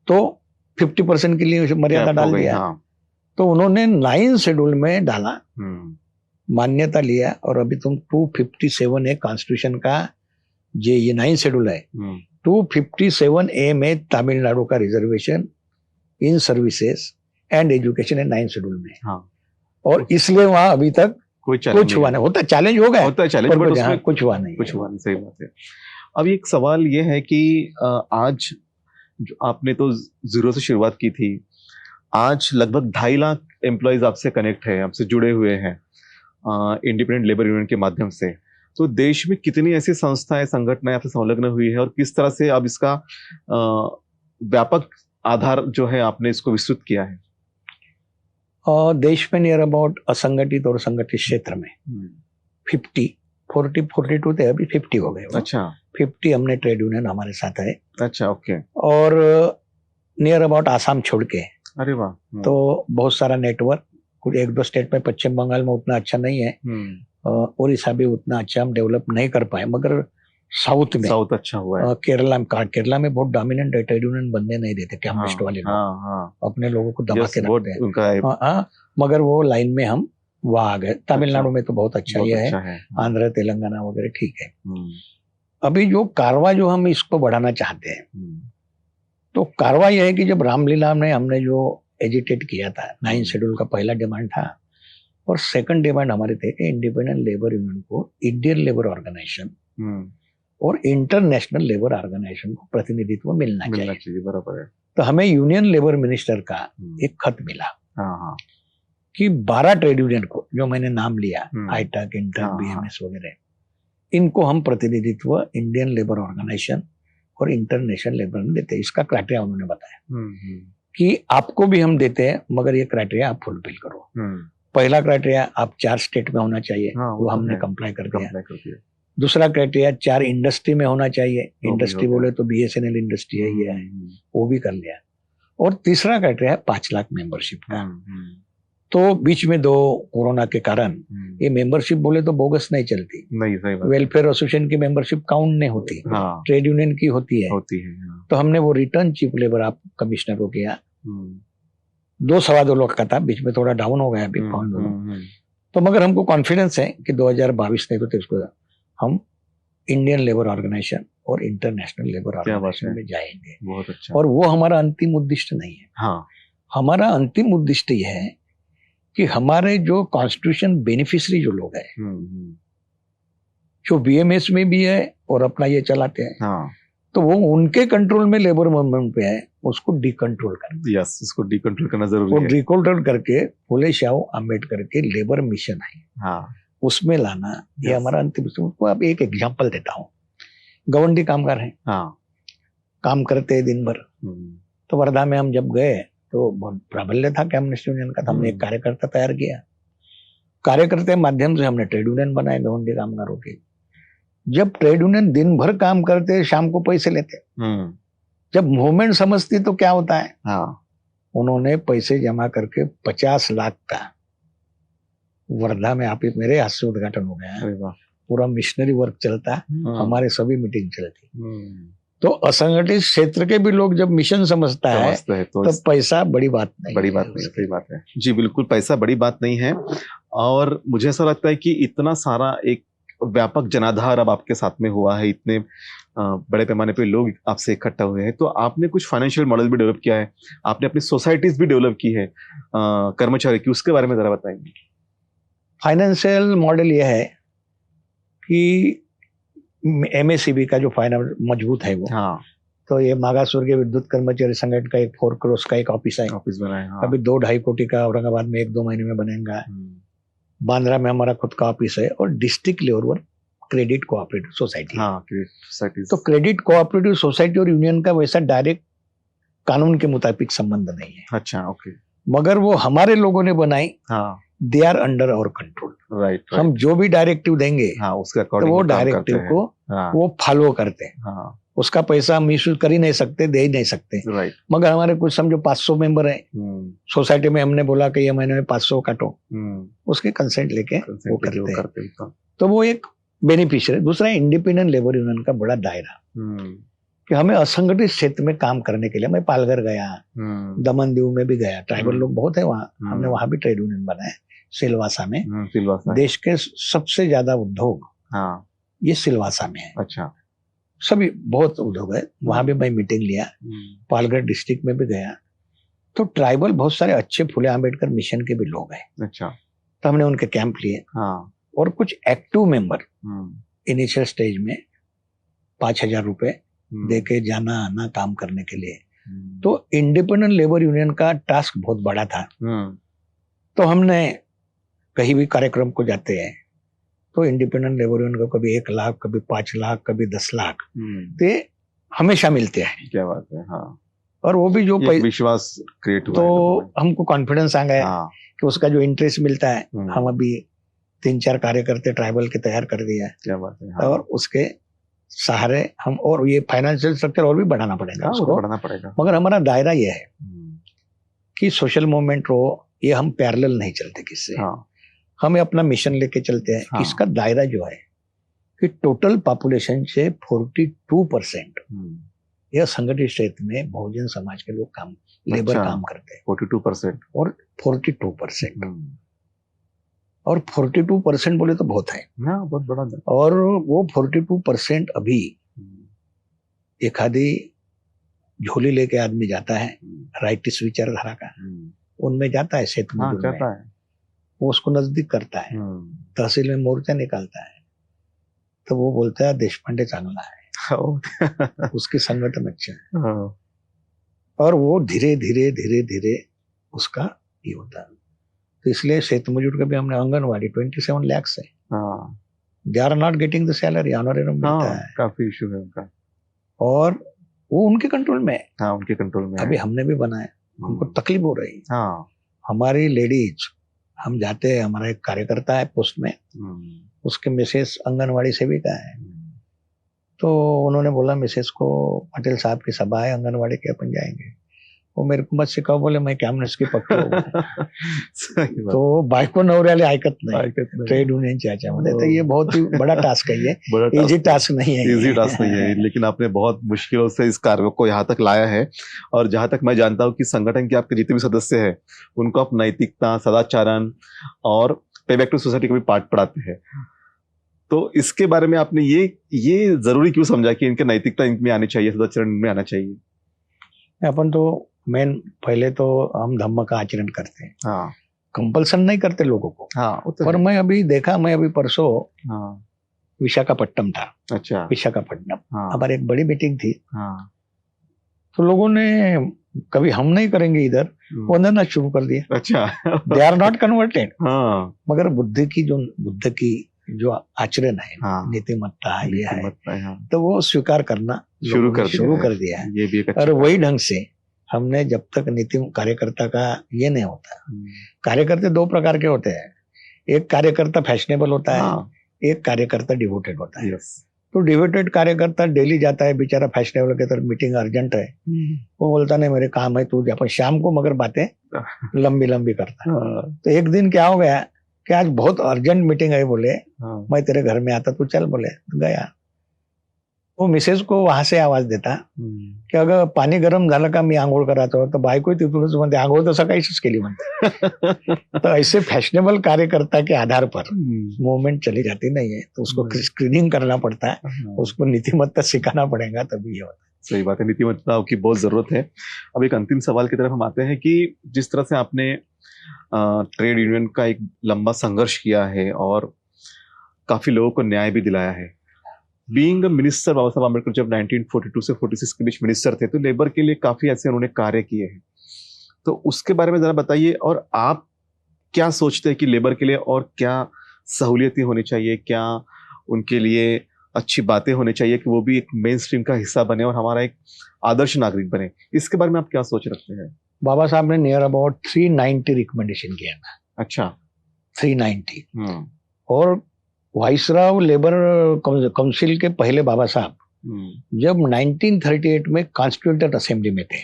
तो 50% के लिए मर्यादा डाल दिया। हाँ, तो उन्होंने 9 शेड्यूल में डाला, मान्यता लिया। और अभी तुम 257 है कॉन्स्टिट्यूशन का, ये 9 शेड्यूल है। 257A में तमिलनाडु का reservation in services and education है 9 शेड्यूल में। हाँ, और इसलिए वहां अभी तक कुछ हुआ नहीं। होता चैलेंज हो गया, होता है चैलेंज, बट उसमें कुछ हुआ नहीं, कुछ हुआ नहीं। सही बात है। अब एक सवाल ये है कि आज जो आपने तो 0 से शुरुआत की थी, आज लगभग 2.5 लाख एम्प्लॉयज आपसे कनेक्ट है, आपसे जुड़े हुए हैं इंडिपेंडेंट लेबर यूनियन के माध्यम से। तो देश में कितनी ऐसी संस्थाएं, संगठनें आपसे संलग्न हुई है और किस तरह से अब इसका व्यापक आधार जो है आपने इसको विस्तृत किया है? और देश में नियर अबाउट असंगठित और संगठित क्षेत्र में 42 थे, अभी 50 हो गए। अच्छा, 50 हमने ट्रेड यूनियन हमारे साथ है। अच्छा, ओके। और नियर अबाउट आसाम छोड़ के, अरे वाह, तो बहुत सारा नेटवर्क, कुछ 1-2 स्टेट में, पश्चिम बंगाल में उतना अच्छा नहीं है, उड़ीसा भी उतना अच्छा हम डेवलप नहीं कर पाए, मगर साउथ अच्छा हुआ है। केरला में बहुत डोमिनेंट है, ट्रेड यूनियन बनने नहीं देते कम्युनिस्ट वाले लोग, अपने लोगों को दबा के रखते हैं। मगर वो लाइन में हम वहां आ गए। तमिलनाडु में तो बहुत अच्छा ये है, आंध्र तेलंगाना वगैरह ठीक है। अभी जो कारवा जो हम इसको बढ़ाना चाहते हैं, तो कारवा यह है कि जब रामलीला में हमने जो एजिटेट किया था, 9 शेड्यूल का पहला डिमांड था, और सेकंड डिमांड हमारे थे कि इंडिपेंडेंट लेबर यूनियन को इंडियन लेबर ऑर्गेनाइजेशन और इंटरनेशनल लेबर ऑर्गेनाइजेशन को प्रतिनिधित्व मिलना चाहिए। बराबर है। तो हमें यूनियन लेबर मिनिस्टर का एक खत मिला कि 12 ट्रेड यूनियन को, जो मैंने नाम लिया, आईटक, इंटर, BMS वगैरह, इनको हम प्रतिनिधित्व इंडियन लेबर ऑर्गेनाइजेशन और इंटरनेशनल लेबर में देते हैं। इसका क्राइटेरिया उन्होंने बताया कि आपको भी हम देते हैं, मगर ये क्राइटेरिया आप फुलफिल करो। पहला क्राइटेरिया आप 4 स्टेट में होना चाहिए, वो हमने कंप्लाई कर दिया। दूसरा क्राइटेरिया 4 इंडस्ट्री में होना चाहिए, इंडस्ट्री बोले तो BSNL इंडस्ट्री है, ये है, वो भी कर लिया। और तीसरा क्राइटेरिया 5 लाख मेंबरशिप का। तो बीच में 2 कोरोना के कारण ये मेंबरशिप बोले तो बोगस नहीं चलती, वेलफेयर एसोसिएशन की मेंबरशिप काउंट नहीं होती, ट्रेड यूनियन की होती है। तो हमने वो रिटर्न चीफ लेबर आप कमिश्नर को किया, 2-2.25 लाख का था, बीच में थोड़ा डाउन हो गया अभी पॉइंट। तो मगर हमको कॉन्फिडेंस है कि 2022 नहीं तो इसको हम इंडियन लेबर ऑर्गेनाइजेशन और इंटरनेशनल लेबर ऑर्गेनाइजेशन में जाएंगे। बहुत अच्छा। और वो हमारा अंतिम उद्देश्य नहीं है। हमारा अंतिम उद्देश्य यह है कि हमारे जो कॉन्स्टिट्यूशन बेनिफिशियरी जो लोग हैं, जो BMS में भी है और अपना ये चलाते हैं, तो वो उनके कंट्रोल में लेबर मूवमेंट पे है, उसको डीकंट्रोल करना। उसको डीकंट्रोल करना जरूरी है। डीकंट्रोल करके फुले शाह अम्बेडकर के लेबर मिशन है, उसमें लाना, ये हमारा अंतिम। उसको अब एक एग्जांपल देता हूँ। गवंडी कामगार हैं, काम करते हैं दिन भर। तो वर्धा में हम जब गए तो बहुत प्राबल्य था कम्युनिस्ट यूनियन का, तो हमने एक कार्यकर्ता तैयार किया। कार्यकर्ता के माध्यम से हमने ट्रेड यूनियन बनाए गवंडी कामगारों के। जब ट्रेड यूनियन दिन भर काम करते, शाम को पैसे लेते, जब मूवमेंट समझती तो क्या होता है, उन्होंने पैसे जमा करके 50 लाख का वर्धा में, आप मेरे हाथ से उद्घाटन हो गया, पूरा मिशनरी वर्क चलता, हमारे सभी मीटिंग चलती। तो असंगठित क्षेत्र के भी लोग जब मिशन समझता है तो पैसा बड़ी बात नहीं, सही बात है जी, बिल्कुल पैसा बड़ी बात नहीं है। और मुझे ऐसा लगता है कि इतना सारा एक व्यापक जनाधार अब आपके साथ में हुआ है, इतने बड़े पैमाने पे लोग आपसे इकट्ठा हुए हैं, तो आपने कुछ फाइनेंशियल मॉडल भी डेवलप किया है, आपने अपनी सोसाइटीज भी डेवलप की है कर्मचारी की, उसके बारे में जरा बताएंगे। फाइनेंशियल मॉडल यह है कि एमएससीबी का जो फाइनेंस मजबूत है वो, हाँ, तो ये मागास वर्गीय विद्युत कर्मचारी संगठन का एक 4 करोड़ का एक ऑफिस है, ऑफिस बनाए। हाँ। अभी 2-2.5 कोटी का औरंगाबाद में 1-2 महीने में बनेगा। बांद्रा में हमारा खुद का ऑफिस है, और डिस्ट्रिक्ट लेवल पर क्रेडिट कोऑपरेटिव सोसाइटी। हाँ, क्रेडिट सोसाइटी। तो क्रेडिट कोऑपरेटिव सोसाइटी और यूनियन का वैसा डायरेक्ट कानून के मुताबिक संबंध नहीं है। अच्छा, ओके। मगर वो हमारे लोगों ने बनाई, हाँ, they are under our control. Right. हम जो भी डायरेक्टिव देंगे, हाँ, उसके तो अकॉर्डिंग वो डायरेक्टिव को वो फॉलो करते हैं। हाँ, उसका पैसा हम इश्यू कर ही नहीं सकते, दे ही नहीं सकते। राइट। मगर हमारे कुछ समझो 500 मेंबर है सोसाइटी में, हमने बोला कि ये महीने में 500 काटो, उसके कंसेंट लेके वो करते हैं। तो वो एक बेनिफिशियरी। दूसरा, इंडिपेंडेंट लेबर यूनियन का बड़ा दायरा, कि हमें असंगठित क्षेत्र में काम करने के लिए, मैं पालघर गया, दमन दीव में भी गया, ट्राइबल लोग बहुत है वहाँ, हमने वहाँ भी ट्रेड यूनियन बनाए। सिलवासा में, देश के सबसे ज्यादा उद्योग ये सिलवासा में है। अच्छा। सभी बहुत उद्योग है, वहां भी मैं मीटिंग लिया। पालघर डिस्ट्रिक्ट में भी गया, तो ट्राइबल बहुत सारे अच्छे फुले आंबेडकर मिशन के भी लोग हैं। अच्छा। तो हमने उनके कैंप लिए। और कुछ एक्टिव मेंबर इनिशियल स्टेज में 5,000 रुपए दे के जाना आना काम करने के लिए। तो इंडिपेंडेंट लेबर यूनियन का टास्क बहुत बड़ा था। तो हमने कहीं भी कार्यक्रम को जाते हैं, तो इंडिपेंडेंट लेबर यूनियन को कभी 1 लाख, कभी 5 लाख, कभी 10 लाख तो हमेशा मिलते हैं। क्या बात है। हाँ। और वो भी जो विश्वास क्रिएट हुआ, तो हमको कॉन्फिडेंस आ गया कि उसका जो इंटरेस्ट मिलता है, हम अभी 3-4 कार्यकर्ते ट्राइबल के तैयार कर दिया है। क्या बात है। और उसके सहारे हम, और ये फाइनेंशियल स्ट्रक्चर और भी बढ़ाना पड़ेगा, उसको बढ़ाना पड़ेगा। मगर हमारा दायरा ये है कि सोशल मूवमेंट हो, ये हम पैरेलल नहीं चलते किससे। हमें अपना मिशन लेके चलते हैं। इसका दायरा जो है कि टोटल पॉपुलेशन से 42% यह संगठित क्षेत्र में बहुजन समाज के लोग काम, लेबर काम करते हैं। 42% और 42%, और 42% बोले तो बहुत है, बहुत बड़ा। और वो 42% अभी एक आधी झोली लेके आदमी जाता है, राइटिस्ट विचारधारा का, उनमें जाता है, सेठ में जाता है, वो उसको नजदीक करता है, तहसील में मोर्चा निकालता है, तो वो बोलता है देशपांडे चांगला है, उसकी संगठन अच्छा है। और वो धीरे धीरे धीरे धीरे उसका ये होता है। तो इसलिए सेठ मजूर का भी हमने आंगनवाड़ी 27 लाख है, they are not getting the salary, honorarium मिलता है, काफी इशू है उनका, और वो उनके कंट्रोल में है। उनके कंट्रोल में अभी हमने भी बनाया, हमको तकलीफ हो रही है। हमारी लेडीज, हम जाते हैं, हमारा एक कार्यकर्ता है पोस्ट में, उसके मिसेस आंगनवाड़ी सेविका है, तो उन्होंने बोला मिसेस को, पटेल साहब की सभा है आंगनवाड़ी के, अपन जाएंगे। वो मेरे को मत सिखाओ, बोले मैं क्या की पक्का। तो बायको नवऱ्याले ऐकत नाही, ट्रेड यूनियनच्या ह्याच्यामध्ये। तो ये बहुत ही बड़ा टास्क है, ये इजी टास्क नहीं है, इजी टास्क नहीं है, लेकिन आपने बहुत मुश्किलों से इस कार्य को यहाँ तक लाया है। और जहां तक मैं जानता हूँ कि संगठन के आपके जितने भी सदस्य हैं, उनको आप नैतिकता, सदाचारण और पे बैक टू सोसाइटी का भी पाठ पढ़ाते हैं। तो इसके बारे में आपने ये जरूरी क्यों समझा कि इनके नैतिकता इनमें आनी चाहिए, सदाचरण इनमें आना चाहिए? अपन तो मेन पहले तो हम धम्म का आचरण करते हैं, कंपल्सन नहीं करते लोगों को। पर मैं अभी देखा, मैं अभी परसों विशाखापट्टनम था। अच्छा। विशाखापट्टनम हमारी एक बड़ी मीटिंग थी। तो लोगों ने कभी हम नहीं करेंगे इधर, वंदना शुरू कर दिया। अच्छा। They are not converted. मगर बुद्ध की जो आचरण है, नीतिमत्ता ये है, तो वो स्वीकार करना शुरू कर दिया है। ये भी एक और वही ढंग से हमने, जब तक नीति कार्यकर्ता का ये नहीं होता, कार्यकर्ता 2 प्रकार के होते हैं, एक कार्यकर्ता फैशनेबल होता है, एक कार्यकर्ता डिवोटेड होता है। तो डिवोटेड कार्यकर्ता डेली जाता है बेचारा, फैशनेबल के तरफ मीटिंग अर्जेंट है, वो बोलता नहीं मेरे काम है, तू अपन शाम को, मगर बातें लंबी करता है। तो एक दिन क्या हो गया कि आज बहुत अर्जेंट मीटिंग है, बोले मैं तेरे घर में आता, तू चल, बोले तो गया। वो मिसेस को वहां से आवाज देता की अगं पाणी गरम झालं का, मी आंघोळ करायचो, तर बायको तिथूनच म्हणते आंघोळ तर सकाळीच केली म्हणते. तो ऐसे फैशनेबल कार्यकर्ता के आधार पर मूवमेंट चली जाती नहीं है, तो उसको स्क्रीनिंग करना पड़ता है, उसको नीतिमत्ता सिखाना पड़ेगा तभी ये होता है. सही बात है, नीतिमत्ता की बहुत जरूरत है. अब एक अंतिम सवाल की तरफ हम आते हैं कि जिस तरह से आपने ट्रेड यूनियन का एक लंबा संघर्ष किया है और काफी लोगों को न्याय भी दिलाया है. बीइंग मिनिस्टर, बाबा साहब आम्बेडकर जब 1942 से 46 के बीच मिनिस्टर थे तो लेबर के लिए काफी ऐसे उन्होंने कार्य किए हैं. तो उसके बारे में जरा बताइए, और आप क्या सोचते हैं कि लेबर के लिए और क्या सहूलियतें होनी चाहिए, क्या उनके लिए अच्छी बातें होनी चाहिए कि वो भी एक मेन स्ट्रीम का हिस्सा बने और हमारा एक आदर्श नागरिक बने. इसके बारे में आप क्या सोच रखते हैं? बाबा साहब ने नियर अबाउट 390 रिकमेंडेशन किया था. अच्छा, 390. और वाइसराव लेबर काउंसिल के पहले बाबा साहब जब 1938 में कॉन्स्टिट्यूएंट असेंबली में थे,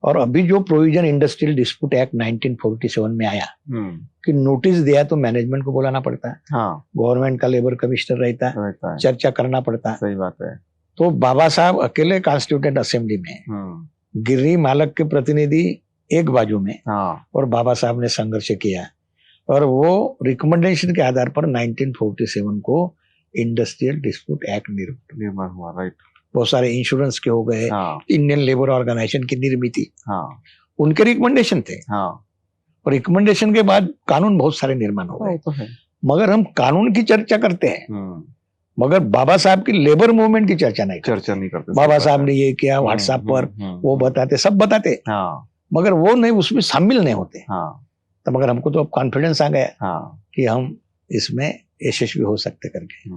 और अभी जो प्रोविजन इंडस्ट्रियल डिस्प्यूट एक्ट 1947 में आया कि नोटिस दिया तो मैनेजमेंट को बुलाना पड़ता है, गवर्नमेंट का लेबर कमिश्नर रहता है, चर्चा करना पड़ता है. सही बात है. तो बाबा साहब अकेले कॉन्स्टिट्यूएंट असेंबली में, गिर्री मालक के प्रतिनिधि एक बाजू में, और बाबा साहब ने संघर्ष किया, और वो रिकमेंडेशन के आधार पर 1947 को इंडस्ट्रियल डिस्प्यूट एक्ट निर्माण हुआ. राइट. बहुत सारे इंश्योरेंस के हो गए, इंडियन लेबर ऑर्गेनाइजेशन की निर्मित, उनके रिकमेंडेशन थे. और रिकमेंडेशन के बाद कानून बहुत सारे निर्माण हो गए. तो है. मगर हम कानून की चर्चा करते हैं, मगर बाबा साहब की लेबर मूवमेंट की चर्चा नहीं करते. बाबा साहब ने ये किया, व्हाट्सएप पर वो बताते, सब बताते, मगर वो नहीं, उसमें शामिल नहीं होते. तो मगर हमको तो अब कॉन्फिडेंस आ गया कि हम इसमें यशस्वी हो सकते करके.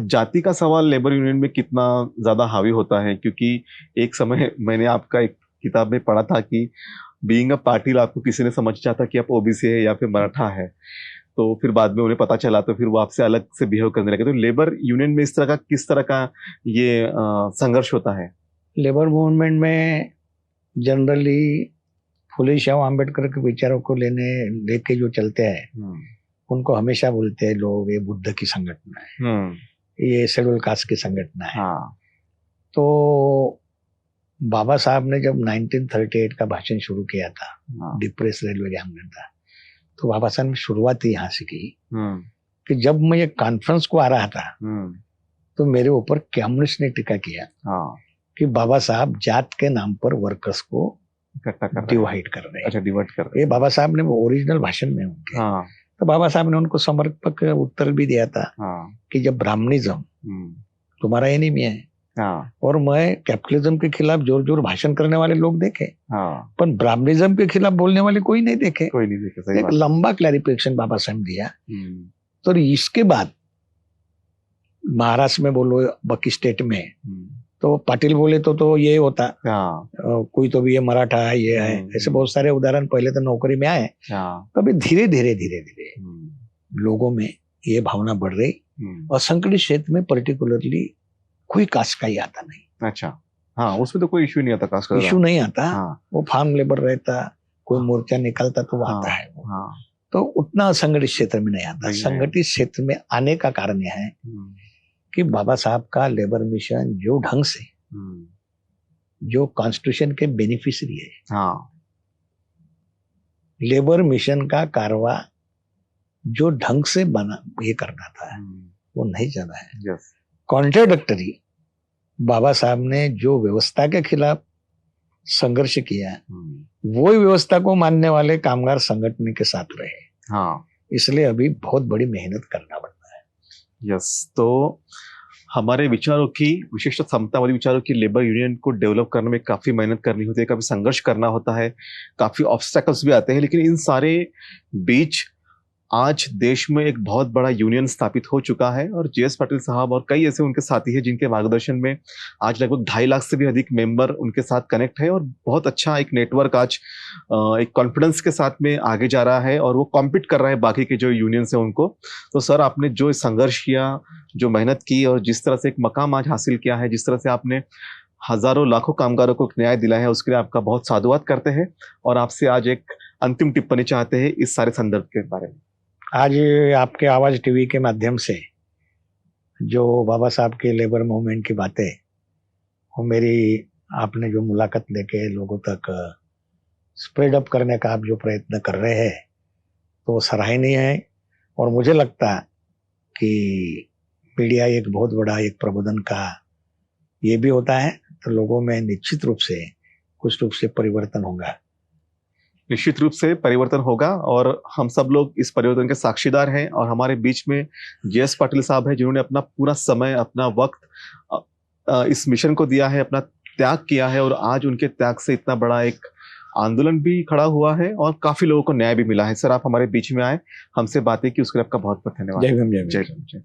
जाति का सवाल लेबर यूनियन में कितना ज्यादा हावी होता है, क्योंकि एक समय मैंने आपका एक किताब में पढ़ा था कि बीइंग अ पाटिल आपको किसी ने समझ चाहता कि आप ओबीसी है या फिर मराठा है, तो फिर बाद में उन्हें पता चला तो फिर वो आपसे अलग से बिहेव करने लगे. तो लेबर यूनियन में इस तरह का किस तरह का ये संघर्ष होता है? लेबर मूवमेंट में जनरली फुले शाह अम्बेडकर के विचारों को लेके जो चलते हैं, उनको हमेशा बोलते हैं लोग ये बुद्ध की संगठन है, ये शेड्यूल कास्ट की संगठन है. तो बाबा साहब ने जब 1938 का भाषण शुरू किया था, डिप्रेस रेलवे के हमने था, तो बाबा साहब ने शुरुआत यहाँ से की कि जब मैं ये कॉन्फ्रेंस को आ रहा था तो मेरे ऊपर कम्युनिस्ट ने टीका किया कि बाबा साहब जात के नाम पर वर्कर्स को डिवाइड कर रहे हैं. अच्छा, डिवाइड कर रहे हैं. ये बाबा साहब ने ओरिजिनल भाषण में उनके, तो बाबा साहब ने उनको समर्पक उत्तर भी दिया था कि जब ब्राह्मणिज्म तुम्हारा एनिमी है, और मैं कैपिटलिज्म के खिलाफ जोर जोर भाषण करने वाले लोग देखे, पर ब्राह्मणिज्म के खिलाफ बोलने वाले कोई नहीं देखे. एक लंबा क्लैरिफिकेशन बाबा साहब दिया. तो इसके बाद महाराष्ट्र में बोलो, बाकी स्टेट में तो पाटिल बोले तो ये होता, कोई तो भी ये मराठा है, ये है, ऐसे बहुत सारे उदाहरण पहले तो नौकरी में आए. तो अभी धीरे धीरे लोगों में ये भावना बढ़ रही. असंगठित क्षेत्र में पर्टिकुलरली कोई कास्ट का ही आता नहीं. अच्छा, उसमें तो कोई इश्यू नहीं आता, कास्ट का इश्यू नहीं आता. वो फार्म लेबर रहता, कोई मोर्चा निकालता तो वो आता है. तो उतना असंगठित क्षेत्र में नहीं आता. संगठित क्षेत्र में आने का कारण यह है कि बाबा साहब का लेबर मिशन जो ढंग से, जो कॉन्स्टिट्यूशन के बेनिफिशियरी है, लेबर मिशन का कारवा जो ढंग से बना ये करना था, वो नहीं चला है. कॉन्ट्राडिक्टरी बाबा साहब ने जो व्यवस्था के खिलाफ संघर्ष किया, वो व्यवस्था को मानने वाले कामगार संगठन के साथ रहे. इसलिए अभी बहुत बड़ी मेहनत करना पड़ता है. यस. तो हमारे विचारों की, विशिष्ट समतावादी विचारों की लेबर यूनियन को डेवलप करने में काफी मेहनत करनी होती है, काफी संघर्ष करना होता है, काफी ऑब्स्टेकल्स भी आते हैं, लेकिन इन सारे बीच आज देश में एक बहुत बड़ा यूनियन स्थापित हो चुका है. और जीएस पाटिल साहब और कई ऐसे उनके साथी हैं जिनके मार्गदर्शन में आज लगभग 2.5 लाख से भी अधिक मेंबर उनके साथ कनेक्ट है, और बहुत अच्छा एक नेटवर्क आज एक कॉन्फिडेंस के साथ में आगे जा रहा है, और वो कॉम्पीट कर रहा है बाकी के जो यूनियंस हैं उनको. तो सर, आपने जो संघर्ष किया, जो मेहनत की, और जिस तरह से एक मकाम आज हासिल किया है, जिस तरह से आपने हजारों लाखों कामगारों को न्याय दिलाया है, उसके लिए आपका बहुत साधुवाद करते हैं. और आपसे आज एक अंतिम टिप्पणी चाहते हैं इस सारे संदर्भ के बारे में. आज आपके आवाज टीवी के माध्यम से जो बाबा साहब के लेबर मूवमेंट की बातें, वो मेरी आपने जो मुलाकात लेके लोगों तक स्प्रेड अप करने का आप जो प्रयत्न कर रहे हैं तो वो सराहनीय है। और मुझे लगता है कि मीडिया एक बहुत बड़ा एक प्रबोधन का ये भी होता है, तो लोगों में निश्चित रूप से कुछ रूप से परिवर्तन होगा। निश्चित रूप से परिवर्तन होगा और हम सब लोग इस परिवर्तन के साक्षीदार हैं। और हमारे बीच में जेएस पाटिल साहब हैं, जिन्होंने अपना पूरा समय, अपना वक्त इस मिशन को दिया है, अपना त्याग किया है, और आज उनके त्याग से इतना बड़ा एक आंदोलन भी खड़ा हुआ है और काफी लोगों को न्याय भी मिला है। सर, आप हमारे बीच में आए, हमसे बातें की, उसके लिए आपका बहुत बहुत धन्यवाद। जय भीम, जय भीम। जय भीम।